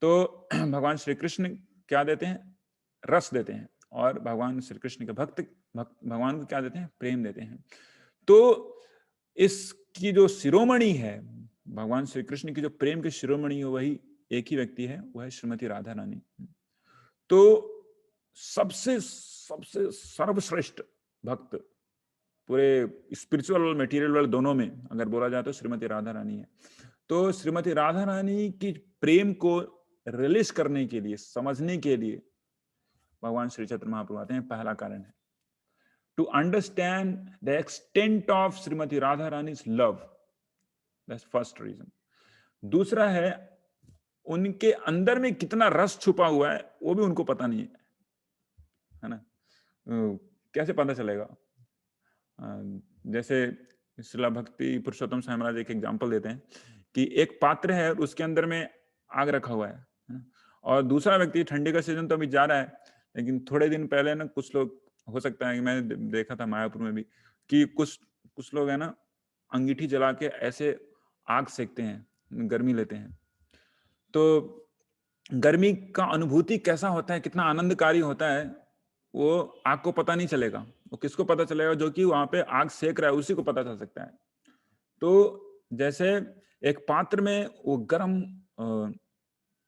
तो भगवान श्री कृष्ण क्या देते हैं? रस देते हैं, और भगवान श्री कृष्ण के भगवान को क्या देते हैं? प्रेम देते हैं। तो इसकी जो शिरोमणि है, भगवान श्री कृष्ण की जो प्रेम की शिरोमणि है, वही एक ही व्यक्ति है, वह है श्रीमती राधा रानी। तो सबसे सबसे सर्वश्रेष्ठ भक्त पूरे स्पिरिचुअल और मटेरियल वर्ल्ड दोनों में अगर बोला जाए तो श्रीमती राधा रानी है। तो श्रीमती राधा रानी की प्रेम को रिलीज करने के लिए, समझने के लिए भगवान श्री चैतन्य महाप्रभु आते हैं। पहला कारण है to understand the extent of Srimati Radharani's love. That's first reason. दूसरा है, उनके अंदर में कितना रस छुपा हुआ है वो भी उनको पता नहीं है ना? कैसे पता चलेगा? जैसे श्रीला भक्ति पुरुषोत्तम स्वामी महाराज एक एग्जांपल देते हैं कि एक पात्र है और उसके अंदर में आग रखा हुआ है, और दूसरा व्यक्ति, ठंडी का सीजन तो अभी जा रहा है, लेकिन थोड़े दिन पहले ना कुछ लोग, हो सकता है कि मैंने देखा था मायापुर में भी, कि कुछ लोग है ना अंगीठी जला के ऐसे आग सेकते हैं, गर्मी लेते हैं। तो गर्मी का अनुभूति कैसा होता है, कितना आनंदकारी होता है, वो आग को पता नहीं चलेगा। वो किसको पता चलेगा? जो कि वहां पे आग सेक रहा है, उसी को पता चल सकता है। तो जैसे एक पात्र में वो गर्म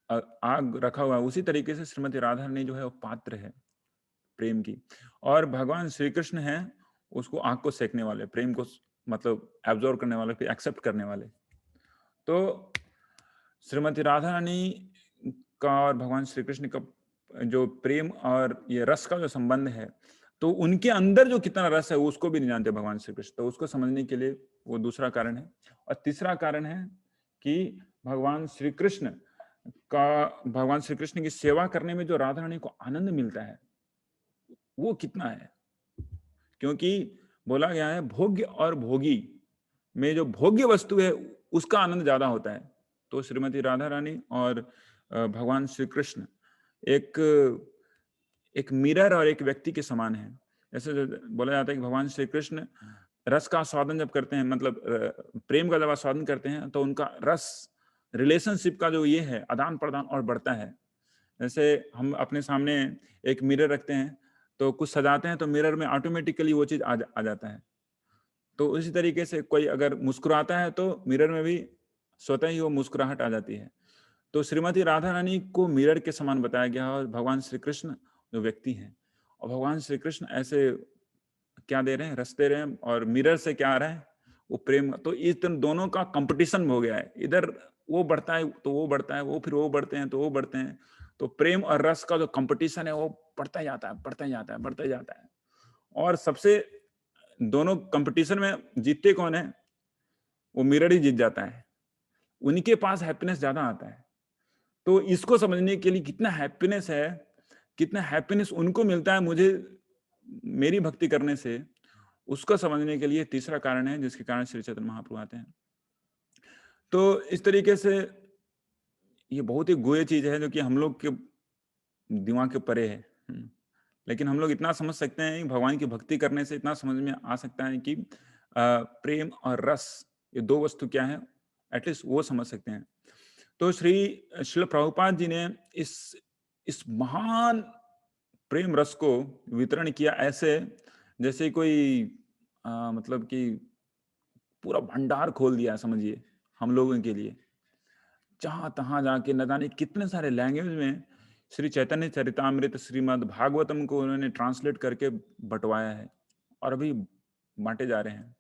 आग रखा हुआ है, उसी तरीके से श्रीमती राधा रानी जो है वो पात्र है प्रेम की, और भगवान श्री कृष्ण है उसको आग को सेकने वाले, प्रेम को मतलब एब्जॉर्व करने वाले, फिर एक्सेप्ट करने वाले। तो श्रीमती राधा रानी का और भगवान श्री कृष्ण का जो प्रेम और ये रस का जो संबंध है, तो उनके अंदर जो कितना रस है उसको भी नहीं जानते भगवान श्री कृष्ण। तो उसको समझने के लिए वो दूसरा कारण है। और तीसरा कारण है कि भगवान श्री कृष्ण की सेवा करने में जो राधा रानी को आनंद मिलता है वो कितना है, क्योंकि बोला गया है भोग्य और भोगी में जो भोग्य वस्तु है उसका आनंद ज्यादा होता है। तो श्रीमती राधा रानी और भगवान श्री कृष्ण एक मिरर और एक व्यक्ति के समान है। जैसे बोला जाता है कि भगवान श्री कृष्ण रस का आस्वादन जब करते हैं, मतलब प्रेम का जब आस्वादन करते हैं, तो उनका रस रिलेशनशिप का जो ये है आदान प्रदान और बढ़ता है। जैसे हम अपने सामने एक मिरर रखते हैं, तो कुछ सजाते हैं तो मिरर में ऑटोमेटिकली वो चीज आ जाता है। तो उसी तरीके से कोई अगर मुस्कुराता है तो मिरर में भी स्वतः ही वो मुस्कुराहट आ जाती है। तो श्रीमती राधा रानी को मिरर के समान बताया गया, और भगवान श्री कृष्ण जो व्यक्ति हैं, और भगवान श्री कृष्ण ऐसे क्या दे रहे हैं? रस दे रहे हैं, और मिरर से क्या आ रहा है? वो प्रेम। तो इस दोनों का कंपटीशन हो गया है, इधर वो बढ़ता है तो वो बढ़ता है, वो फिर वो बढ़ते हैं तो वो बढ़ते हैं। तो प्रेम और रस का जो कंपटीशन है वो बढ़ता जाता है, बढ़ता जाता है, बढ़ता जाता है। और सबसे दोनों कंपटीशन में जीतते कौन है? वो मिरर ही जीत जाता है, उनके पास हैप्पीनेस ज्यादा आता है। तो इसको समझने के लिए कितना हैप्पीनेस है, कितना हैप्पीनेस उनको मिलता है मुझे मेरी भक्ति करने से, उसको समझने के लिए तीसरा कारण है जिसके कारण श्री चैतन्य महाप्रभु आते हैं। तो इस तरीके से ये बहुत ही गुह्य चीज है जो कि हम लोग के दिमाग के परे है। लेकिन हम लोग इतना समझ सकते हैं, भगवान की भक्ति करने से इतना समझ में आ सकता है कि प्रेम और रस ये दो वस्तु क्या है, एटलीस्ट वो समझ सकते हैं। तो श्रील प्रभुपाद जी ने इस महान प्रेम रस को वितरण किया ऐसे जैसे कोई मतलब कि पूरा भंडार खोल दिया समझिए हम लोगों के लिए। जहां तहां जाके न जाने कितने सारे लैंग्वेज में श्री चैतन्य चरितामृत श्रीमद् भागवतम को उन्होंने ट्रांसलेट करके बंटवाया है, और अभी बांटे जा रहे हैं।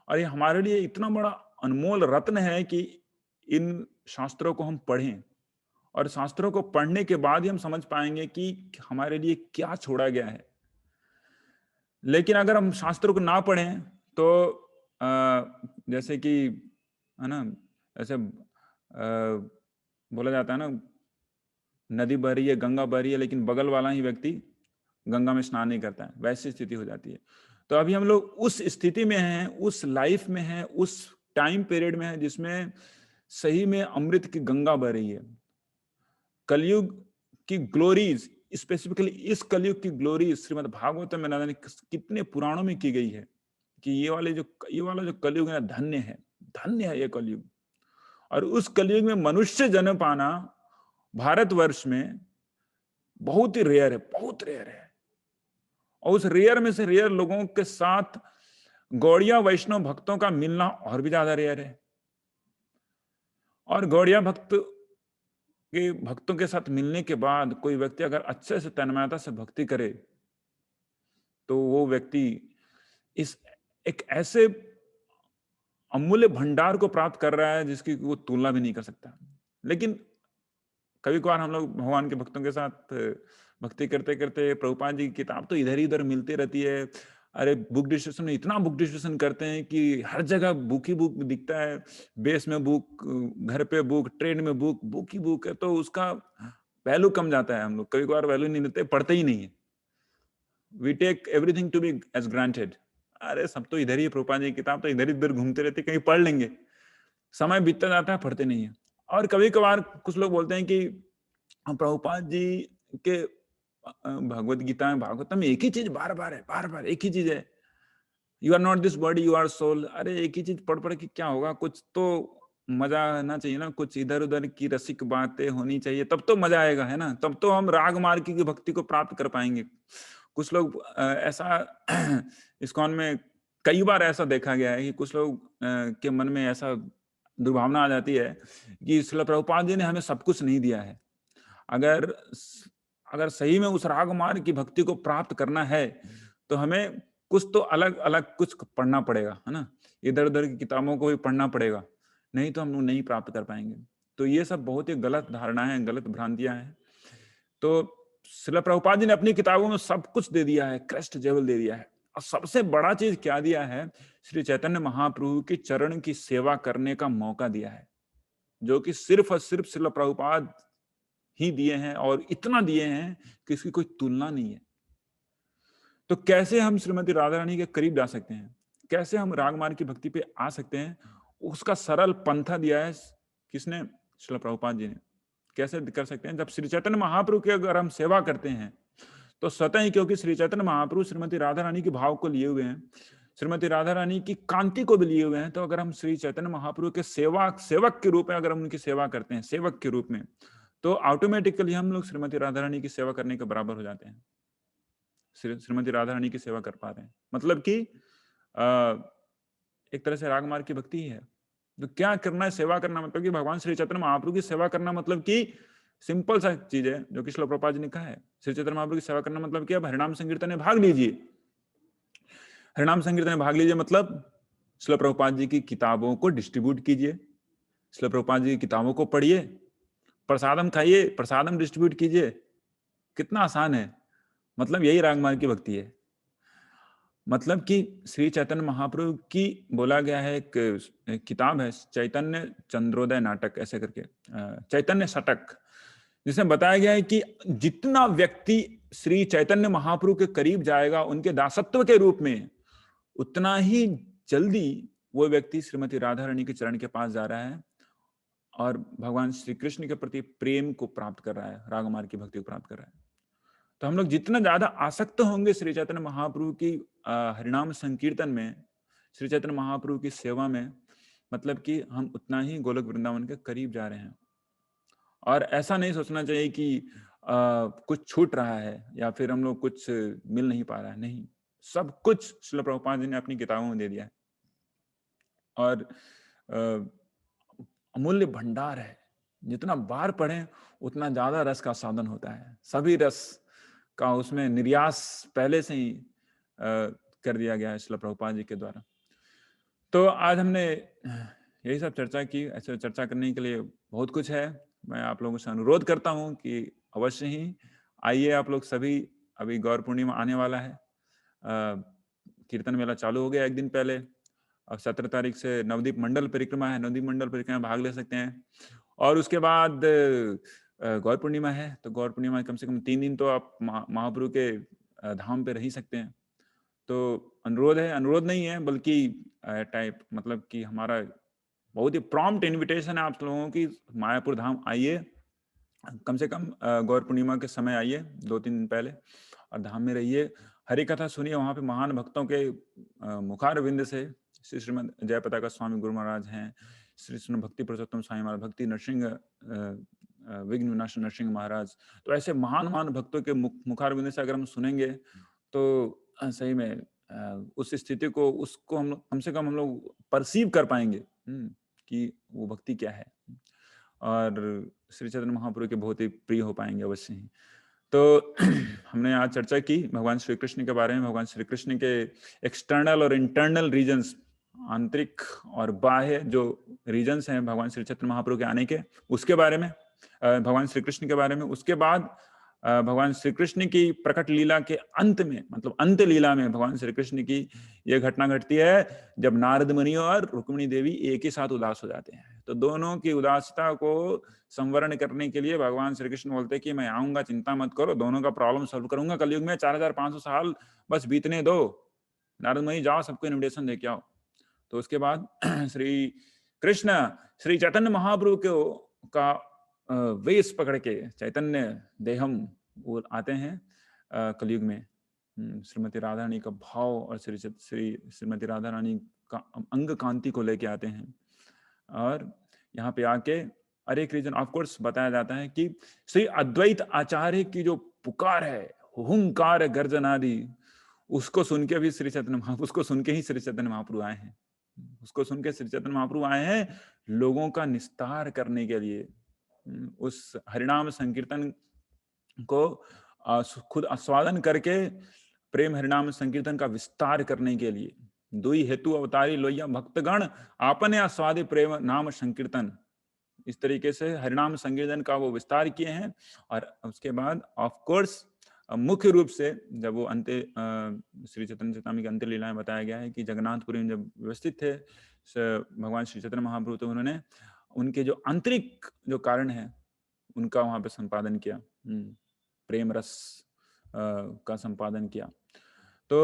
और ये हमारे लिए इतना बड़ा अनमोल रत्न है कि इन शास्त्रों को हम पढ़ें, और शास्त्रों को पढ़ने के बाद ही हम समझ पाएंगे कि हमारे लिए क्या छोड़ा गया है। लेकिन अगर हम शास्त्रों को ना पढ़ें तो जैसे कि है ना, ऐसे बोला जाता है ना, नदी बह रही है, गंगा बह रही है, लेकिन बगल वाला ही व्यक्ति गंगा में स्नान नहीं करता है, वैसी स्थिति हो जाती है। तो अभी हम लोग उस स्थिति में हैं, उस लाइफ में हैं, उस टाइम पीरियड में हैं जिसमें सही में अमृत की गंगा बह रही है। कलयुग की ग्लोरीज, स्पेसिफिकली इस कलयुग की ग्लोरी श्रीमद् भागवत में ना जाने कितने पुराणों में की गई है कि ये वाला जो कलयुग है, धन्य है ये कलयुग। और उस कलयुग में मनुष्य जन्म पाना भारतवर्ष में बहुत ही रेयर है, बहुत रेयर है। और उस रेयर में से रेयर लोगों के साथ गौड़िया वैष्णव भक्तों का मिलना और भी ज्यादा रेयर है। और गौड़िया भक्तों के साथ मिलने के बाद कोई व्यक्ति अगर अच्छे से तन्मयता से भक्ति करे तो वो व्यक्ति इस एक ऐसे अमूल्य भंडार को प्राप्त कर रहा है जिसकी वो तुलना भी नहीं कर सकता। लेकिन कभी कभार हम लोग भगवान के भक्तों के साथ भक्ति करते करते प्रभुपाद जी की किताब तो इधर ही उधर मिलती रहती है। अरे बुक डिस्ट्रीब्यूशन में इतना बुक डिस्ट्रीब्यूशन करते हैं कि हर जगह बुक ही बुक दिखता है। बेस में बुक, घर पे बुक, ट्रेन में बुक, बुक ही बुक है, तो उसका वैल्यू कम जाता है। हम लोग कभी कभार वैल्यू नहीं देते, पढ़ते ही नहीं है। We take everything to be as granted. अरे सब तो इधर ही है, प्रभुपाद जी की किताब तो इधर इधर घूमते रहते, कहीं पढ़ लेंगे। समय बीतता जाता है, पढ़ते नहीं है। और कभी कभार कुछ लोग बोलते हैं कि प्रभुपाद जी के भगवत गीता में, भागवतम में एक ही चीज बार बार है, बार बार एक ही चीज है, you are not this body you are soul. अरे एक ही चीज पढ़ पढ़ के क्या होगा, कुछ तो मजा आना चाहिए ना, कुछ इधर उधर की रसिक बातें होनी चाहिए, तब तो मजा आएगा, है ना, तब तो हम राग मार्ग की भक्ति को प्राप्त कर पाएंगे। कुछ लोग ऐसा इस्कॉन में कई बार ऐसा देखा गया है कि कुछ लोग के मन में ऐसा दुर्भावना आ जाती है कि श्रील प्रभुपाद जी ने हमें सब कुछ नहीं दिया है। अगर अगर सही में उस राग मार्ग की भक्ति को प्राप्त करना है तो हमें कुछ तो अलग अलग कुछ पढ़ना पड़ेगा, है ना, इधर उधर की किताबों को भी पढ़ना पड़ेगा, नहीं तो हम लोग नहीं प्राप्त कर पाएंगे। तो ये सब बहुत ही गलत धारणा है, गलत भ्रांतियां हैं। तो श्रील प्रभुपाद जी ने अपनी किताबों में सब कुछ दे दिया है, क्रस्ट जेवल दे दिया है। और सबसे बड़ा चीज क्या दिया है, श्री चैतन्य महाप्रभु की चरण की सेवा करने का मौका दिया है, जो कि सिर्फ और सिर्फ श्रील प्रभुपाद ही दिए हैं, और इतना दिए हैं कि इसकी कोई तुलना नहीं है। तो कैसे हम श्रीमती राधा रानी के करीब जा सकते हैं, कैसे हम रागमार्ग की भक्ति पे आ सकते हैं, उसका सरल पंथा दिया है किसने, श्रील प्रभुपाद जी ने। कैसे कर सकते हैं, जब श्री चैतन्य महाप्रभु की अगर हम सेवा करते हैं तो स्वतः ही, क्योंकि श्री चैतन्य महाप्रभु श्रीमती राधा रानी के भाव को लिए हुए हैं, श्रीमती राधा रानी की कांति को भी लिए हुए हैं, तो अगर हम श्री चैतन्य महाप्रभु के सेवक के रूप में अगर हम उनकी सेवा करते हैं, सेवक के रूप में, तो ऑटोमेटिकली हम लोग श्रीमती राधा रानी की सेवा करने के बराबर हो जाते हैं, श्रीमती राधा रानी की सेवा कर पा रहे हैं। मतलब कि एक तरह से रागमार्ग की भक्ति ही है। तो क्या करना है, सेवा करना, मतलब कि भगवान श्री चैतन्य महाप्रभु की सेवा करना, मतलब कि सिंपल सा चीज है जो कि श्रील प्रभुपाद जी ने कहा है। श्री चैतन्य महाप्रभु की सेवा करना मतलब क्या, हरिनाम संकीर्तन में भाग लीजिए। हरिनाम संकीर्तन में भाग लीजिए मतलब श्रील प्रभुपाद जी की किताबों को डिस्ट्रीब्यूट कीजिए, श्रील प्रभुपाद जी की किताबों को पढ़िए, प्रसादम खाइए, प्रसादम डिस्ट्रीब्यूट कीजिए। कितना आसान है। मतलब यही रागमार्ग की भक्ति है। मतलब कि श्री चैतन्य महाप्रभु की बोला गया है, एक किताब है चैतन्य चंद्रोदय नाटक ऐसे करके, चैतन्य शतक, जिसमें बताया गया है कि जितना व्यक्ति श्री चैतन्य महाप्रभु के करीब जाएगा उनके दासत्व के रूप में, उतना ही जल्दी वो व्यक्ति श्रीमती राधा रानी के चरण के पास जा रहा है और भगवान श्री कृष्ण के प्रति प्रेम को प्राप्त कर रहा है, रागमार्ग की भक्ति को प्राप्त कर रहा है। तो हम लोग जितना ज्यादा आसक्त होंगे श्री चैतन्य महाप्रभु की हरिनाम संकीर्तन में, श्री चैतन्य महाप्रभु की सेवा में, मतलब कि हम उतना ही गोलोक वृंदावन के करीब जा रहे हैं। और ऐसा नहीं सोचना चाहिए कि कुछ छूट रहा है या फिर हम लोग कुछ मिल नहीं पा रहा है, नहीं, सब कुछ श्रील प्रभुपाद जी ने अपनी किताबों में दे दिया है। और अमूल्य भंडार है, जितना बार पढ़ें उतना ज्यादा रस का साधन होता है। सभी रस का उसमें निर्यास पहले से ही कर दिया गया है श्रील प्रभुपाद जी के द्वारा। तो आज हमने यही सब चर्चा की। ऐसे चर्चा करने के लिए बहुत कुछ है। मैं आप लोगों से अनुरोध करता हूं कि अवश्य ही आइए आप लोग सभी। अभी गौर पूर्णिमा आने वाला है, कीर्तन मेला चालू हो गया एक दिन पहले। और 17 तारीख से नवदीप मंडल परिक्रमा है, नवदीप मंडल परिक्रमा में भाग ले सकते हैं। और उसके बाद गौर पूर्णिमा है, तो गौर पूर्णिमा में कम से कम 3 दिन तो आप महाप्रभु के धाम पे रह ही सकते हैं। तो अनुरोध है, अनुरोध नहीं है बल्कि टाइप मतलब कि हमारा बहुत ही प्रॉम्प्ट इनविटेशन है आप लोगों की, मायापुर धाम आइए, कम से कम गौर पूर्णिमा के समय आइए 2-3 दिन पहले और धाम में रहिए, हरि कथा सुनिए। वहाँ पे महान भक्तों के मुखार विंद से श्री श्रीमद जयपताका स्वामी गुरु महाराज हैं, श्री श्री भक्ति पुरुषोत्तम स्वामी महाराज, भक्ति नरसिंह विघ्न विनाश नरसिंह महाराज, तो ऐसे महान महान भक्तों के मुखार विंद से अगर हम सुनेंगे तो सही में उस स्थिति को, उसको हम कम से कम हम लोग परसीव कर पाएंगे कि वो भक्ति क्या है, और श्री चैतन्य महाप्रभु के बहुत ही प्रिय हो पाएंगे अवश्य ही। तो हमने आज चर्चा की भगवान श्री कृष्ण के बारे में, भगवान श्री कृष्ण के एक्सटर्नल और इंटरनल रीजन्स, आंतरिक और बाह्य जो रीजन्स हैं भगवान श्री चैतन्य महाप्रभु के आने के, उसके बारे में, भगवान श्री कृष्ण के बारे में। उसके बाद भगवान श्री कृष्ण की प्रकट लीला के अंत में, मतलब अंत लीला में भगवान श्री कृष्ण की यह घटना घटती है जब नारद मुनि और रुक्मिणी देवी एक ही साथ उदास हो जाते हैं। तो दोनों की उदासता को संवरण करने के लिए भगवान श्री कृष्ण बोलते हैं कि मैं आऊंगा, चिंता मत करो, दोनों का प्रॉब्लम सॉल्व करूंगा कलयुग में, 4500 साल बस बीतने दो, नारद मुनि जाओ सबको इन्विटेशन दे के आओ। तो उसके बाद श्री कृष्ण श्री चैतन्य महाप्रभु का वेश पकड़ के, चैतन्य देहम वो आते हैं कलयुग में, श्रीमती राधा रानी का भाव और श्रीमती राधा रानी का अंग कांति को लेके आते हैं। और यहाँ पे आके अनेक रीजन ऑफ कोर्स बताया जाता है कि श्री अद्वैत आचार्य की जो पुकार है, हुंकार गर्जनादि, उसको सुन के भी श्री चैतन्य महाप्रभु, उसको सुन के ही श्री चैतन्य महाप्रभु आए हैं, उसको सुन के श्री चैतन्य महाप्रभु आए हैं लोगों का निस्तार करने के लिए, उस हरिनाम संकीर्तन को खुद आस्वादन करके प्रेम हरिनाम संकीर्तन का विस्तार करने के लिए। दुई हेतु अवतारी लोहिया भक्तगण आपने आस्वादे प्रेम नाम संकीर्तन, इस तरीके से हरिनाम संकीर्तन का वो विस्तार किए हैं। और उसके बाद ऑफ कोर्स मुख्य रूप से जब वो अंत्य श्री चैतन्य चेतामी की अंत्य लीलाएं बताया गया है कि जगन्नाथपुरी में जब व्यवस्थित थे भगवान श्री चैतन्य महाप्रभु, तो उन्होंने उनके जो आंतरिक जो कारण है उनका वहां पे संपादन किया, प्रेम रस का संपादन किया। तो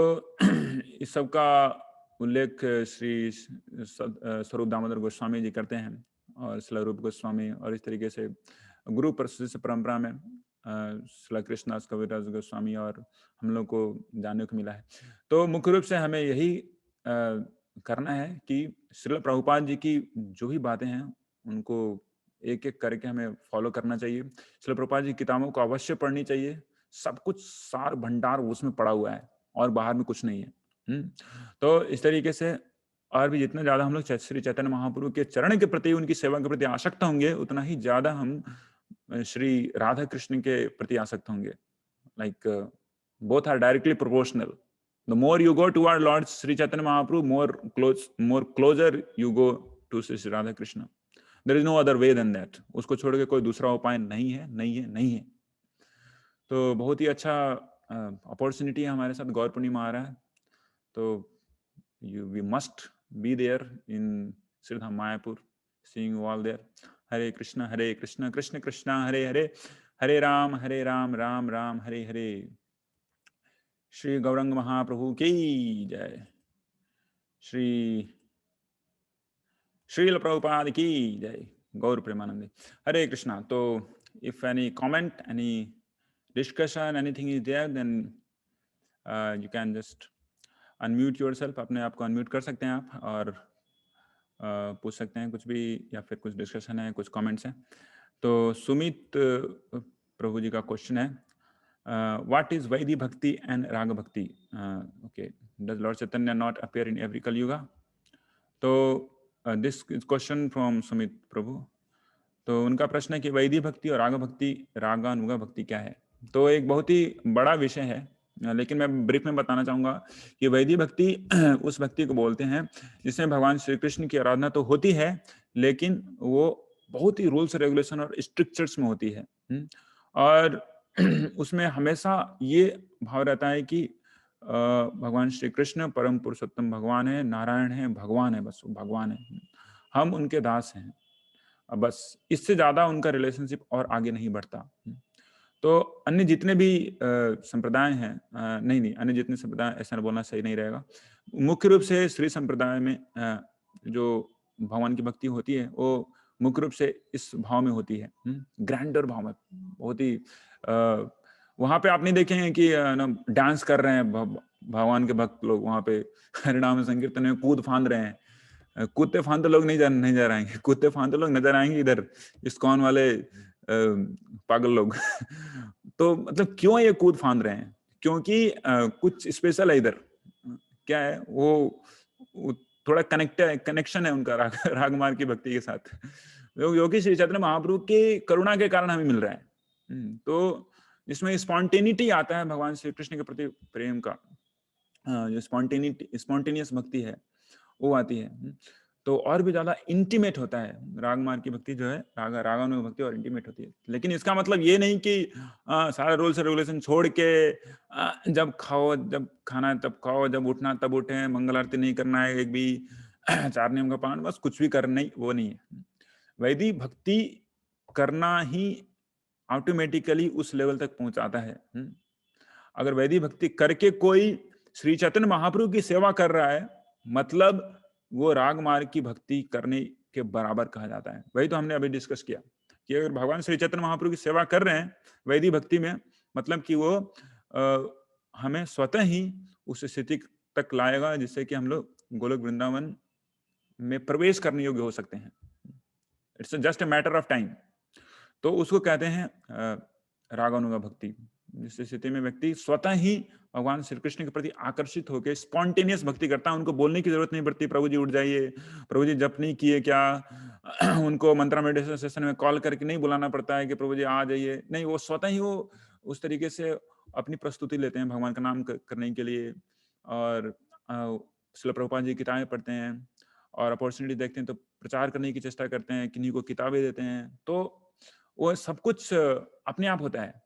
इस सब का उल्लेख श्री स्वरूप दामोदर गोस्वामी जी करते हैं और श्रील रूप गोस्वामी, और इस तरीके से गुरु प्रसिद्ध परंपरा में श्रील कृष्णदास कविराज गोस्वामी और हम लोग को जानने को मिला है। तो मुख्य रूप से हमें यही करना है कि श्रील प्रभुपाद जी की जो भी बातें हैं उनको एक एक करके हमें फॉलो करना चाहिए। श्रील प्रभुपाद जी किताबों को अवश्य पढ़नी चाहिए, सब कुछ सार भंडार उसमें पड़ा हुआ है और बाहर में कुछ नहीं है। तो इस तरीके से और भी जितना ज्यादा हम लोग श्री चैतन्य महाप्रभु के चरण के प्रति, उनकी सेवा के प्रति आसक्त होंगे, उतना ही ज्यादा हम श्री राधा कृष्ण के प्रति आसक्त होंगे। Like both are directly proportional. The more you go toward lord Shri Chaitanya Mahaprabhu, more closer you go to Shri Radha Krishna. There is no other way than that. उसको छोड़ के कोई दूसरा उपाय नहीं है, नहीं है, नहीं है। तो बहुत ही अच्छा अपॉर्चुनिटी है हमारे साथ, गौर पूर्णिमा आ रहा है, तो we must be there in Shridham Mayapur, seeing you all there. Hare Krishna Krishna Krishna Hare Hare, Hare Ram Ram Ram Hare Hare. Shri Gaurang Mahaprabhu की जय। श्रील प्रभुपाद की जय। गौर प्रेमानंद। हरे कृष्णा। तो if any comment, any discussion, anything is there, then you can just unmute yourself। अपने आप को unmute कर सकते हैं आप और पूछ सकते हैं कुछ भी, या फिर कुछ डिस्कशन है, कुछ कमेंट्स हैं। तो सुमित प्रभु जी का क्वेश्चन है, व्हाट इज वैदी भक्ति एंड राग भक्ति? Okay, does Lord Chaitanya not appear in every Kalyuga? तो दिस क्वेश्चन फ्रॉम सुमित प्रभु। तो उनका प्रश्न है कि वैदिक भक्ति और राग भक्ति, रागानुगा भक्ति क्या है? तो एक बहुत ही बड़ा विषय है, लेकिन मैं ब्रीफ में बताना चाहूंगा कि वैदिक भक्ति उस भक्ति को बोलते हैं जिसमें भगवान श्री कृष्ण की आराधना तो होती है, लेकिन वो बहुत ही रूल्स रेगुलेशन और स्ट्रिक्चर्स में होती है। और उसमें हमेशा ये भाव रहता है कि भगवान श्री कृष्ण परम पुरुषोत्तम भगवान है, नारायण है, भगवान है, बस वो भगवान है, हम उनके दास हैं। बस इससे ज्यादा उनका रिलेशनशिप और आगे नहीं बढ़ता। तो अन्य जितने भी संप्रदाय हैं, नहीं नहीं, अन्य जितने संप्रदाय, ऐसा बोलना सही नहीं रहेगा, मुख्य रूप से श्री संप्रदाय में जो भगवान की भक्ति होती है वो मुख्य रूप से इस भाव में होती है, ग्रैंडर भाव में, बहुत ही वहां पे आप नहीं देखेंगे कि ना डांस कर रहे हैं भगवान के भक्त लोग वहां पे हरिनाम संकीर्तन में कूद फांद रहे हैं। कूदते फांदते लोग नहीं जा आएंगे, कूदते फांदते लोग नजर आएंगे इधर इस्कॉन वाले पागल लोग तो मतलब क्यों ये कूद फांद रहे हैं? क्योंकि कुछ स्पेशल है इधर। क्या है वो थोड़ा कनेक्शन है उनका रागमार्ग की भक्ति के साथ, जो कि श्री चैतन्य महाप्रभु की करुणा के कारण हमें मिल रहा है। तो जिसमें स्पॉन्टेनिटी आता है भगवान श्री कृष्ण के प्रति प्रेम का, जो स्पॉन्टेनियस भक्ति है वो आती है। तो और भी ज्यादा इंटीमेट होता है रागमार्ग की भक्ति, जो है रागानुग भक्ति और इंटीमेट होती है। लेकिन इसका मतलब ये नहीं कि सारे रूल्स रेगुलेशन छोड़ के जब खाओ, जब खाना है तब खाओ, जब उठना तब उठे, मंगल आरती नहीं करना है एक भी, 4 नियम का पालन, बस कुछ भी करना ही वो नहीं है। वैदिक भक्ति करना ही ऑटोमेटिकली उस लेवल तक पहुंचाता है। अगर वैदिक भक्ति करके कोई श्री चैतन्य महाप्रभु की सेवा कर रहा है, मतलब वो राग मार्ग की भक्ति करने के बराबर कहा जाता है। वही तो हमने अभी डिस्कस किया कि अगर भगवान श्री चैतन्य महाप्रभु की सेवा कर रहे हैं वैदिक भक्ति में, मतलब कि वो हमें स्वतः ही उस स्थिति तक लाएगा जिससे कि हम लोग गोलोक वृंदावन में प्रवेश करने योग्य हो सकते हैं। It's just a matter of time. तो उसको कहते हैं रागानुगा भक्ति, जिस स्थिति में व्यक्ति स्वतः ही भगवान श्री कृष्ण के प्रति आकर्षित होकर स्पॉन्टेनियस भक्ति करता है। उनको बोलने की जरूरत नहीं पड़ती, प्रभु जी उठ जाइए, प्रभु जी जप नहीं किए क्या, उनको मंत्रा मेडिटेशन सेशन में कॉल करके नहीं बुलाना पड़ता है कि प्रभु जी आ जाइए, नहीं, वो स्वतः ही वो उस तरीके से अपनी प्रस्तुति लेते हैं भगवान का नाम करने के लिए। और श्रील प्रभुपाद जी किताबें पढ़ते हैं और अपॉर्चुनिटी देखते हैं तो प्रचार करने की चेष्टा करते हैं, किन्हीं को किताबें देते हैं। तो वो सब कुछ अपने आप होता है,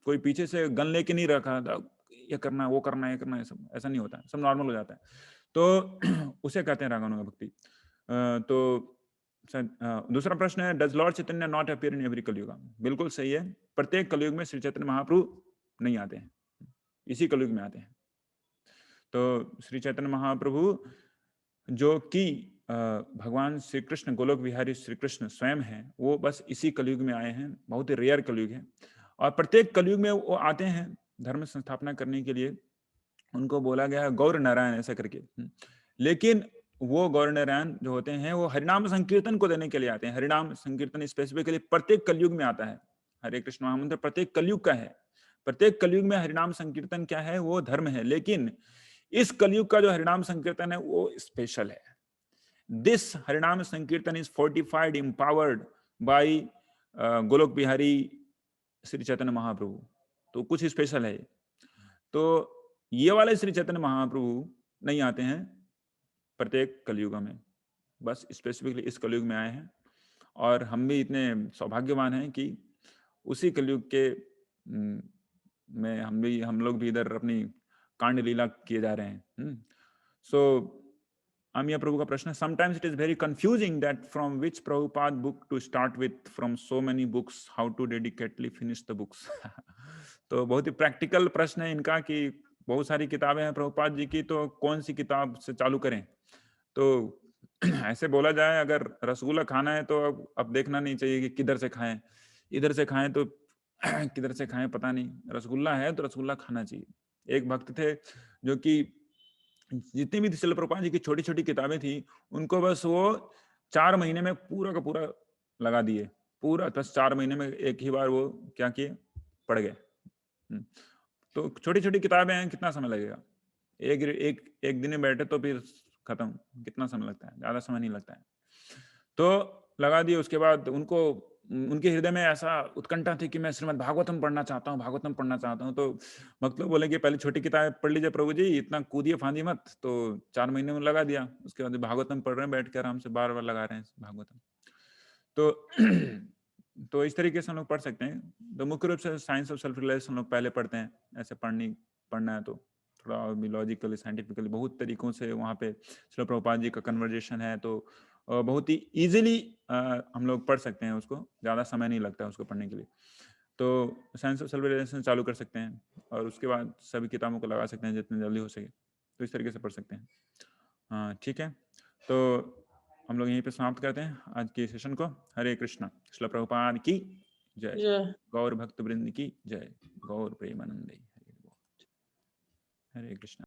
कोई पीछे से गन लेके नहीं रखा था, ये करना है, वो करना है, ये करना है, सब ऐसा नहीं होता है, सब नॉर्मल हो जाता है। तो उसे कहते हैं रागानुगा भक्ति। तो दूसरा प्रश्न है, does Lord Chaitanya not appear in every कलयुग? बिल्कुल सही है, प्रत्येक कलयुग में श्री चैतन्य महाप्रभु नहीं आते हैं, इसी कलयुग में आते हैं। तो श्री चैतन्य महाप्रभु जो कि भगवान श्री कृष्ण, गोलोक विहारी श्री कृष्ण स्वयं हैं, वो बस इसी कलयुग में आए हैं, बहुत ही रेयर कलयुग है। और प्रत्येक कलयुग में वो आते हैं धर्म संस्थापना करने के लिए। उनको बोला गया है गौर नारायण ऐसा करके। लेकिन वो गौर नारायण जो होते हैं वो हरिनाम संकीर्तन को देने के लिए आते हैं। हरिनाम संकीर्तन स्पेसिफिकली प्रत्येक कलयुग में आता है। हरे कृष्ण महामंत्र प्रत्येक कलयुग का है। प्रत्येक कलयुग में हरिनाम संकीर्तन क्या है, वो धर्म है। लेकिन इस कलयुग का जो हरिनाम संकीर्तन है वो स्पेशल है। This Harinam Sankirtan is fortified, empowered by Golok Bihari Shri Chaitanya Mahaprabhu. तो कुछ स्पेशल है। तो ये वाले श्री चैतन्य महाप्रभु नहीं आते हैं प्रत्येक कलयुग में, बस स्पेसिफिकली इस कलयुग में आए हैं। और हम भी इतने सौभाग्यवान हैं कि उसी कलयुग के में हम लोग भी इधर अपनी कांड लीला किए जा रहे हैं। सो आमिया प्रभु का प्रश्न है, sometimes it is very confusing that from which Prabhupada book to start with, from so many books how to dedicatedly finish the books. तो बहुत ही प्रैक्टिकल प्रश्न है इनका कि बहुत सारी किताबें हैं प्रभुपाद जी की, तो कौन सी किताब से चालू करें? तो ऐसे बोला जाए, अगर रसगुल्ला खाना है तो अब देखना नहीं चाहिए कि किधर से खाएं, इधर से खाएं तो किधर से खाएं पता नहीं, रसगुल्ला है तो रसगुल्ला खाना चाहिए। एक भक्त थे जो कि जितनी भी श्रील प्रभुपाद जी की छोटी छोटी किताबें थी उनको बस वो 4 महीने में पूरा का पूरा लगा दिए, पूरा बस 4 महीने में एक ही बार वो क्या किए, पढ़ गए। तो छोटी छोटी किताबें हैं, कितना समय लगेगा? एक दिन में बैठे तो फिर खत्म, कितना समय लगता है? ज्यादा समय नहीं लगता है। तो लगा दिए। उसके बाद उनको, उनके हृदय में ऐसा उत्कंठा थी कि मैं श्रीमद् भागवतम पढ़ना चाहता हूँ, भागवतम पढ़ना चाहता हूँ। तो मतलब बोले कि पहले छोटी किताब पढ़ लीजिए प्रभु जी, इतना कूदिए फांदी मत। तो 4 महीने में लगा दिया। उसके बाद भागवतम पढ़ रहे हैं बैठ के आराम से, बार बार लगा रहे हैं भागवतम। तो तो इस तरीके से हम लोग पढ़ सकते हैं। तो मुख्य रूप से साइंस ऑफ सेल्फ रियलाइजेशन हम लोग पहले पढ़ते हैं, ऐसे पढ़ना है तो थोड़ा और भी लॉजिकली साइंटिफिकली बहुत तरीकों से वहाँ पे श्रील प्रभुपाद जी का कन्वर्जेशन है, तो बहुत ही ईजिली हम लोग पढ़ सकते हैं उसको, ज़्यादा समय नहीं लगता है उसको पढ़ने के लिए। तो साइंस ऑफ सेल्फ रियलाइजेशन चालू कर सकते हैं और उसके बाद सभी किताबों को लगा सकते हैं जितनी जल्दी हो सके, तो इस तरीके से पढ़ सकते हैं। हाँ ठीक है, तो हम लोग यहीं पे समाप्त करते हैं आज के सेशन को। हरे कृष्णा, श्रील प्रभुपाद की जय, जय गौर भक्त वृंद की जय, गौर प्रेमानंदे, हरे कृष्णा।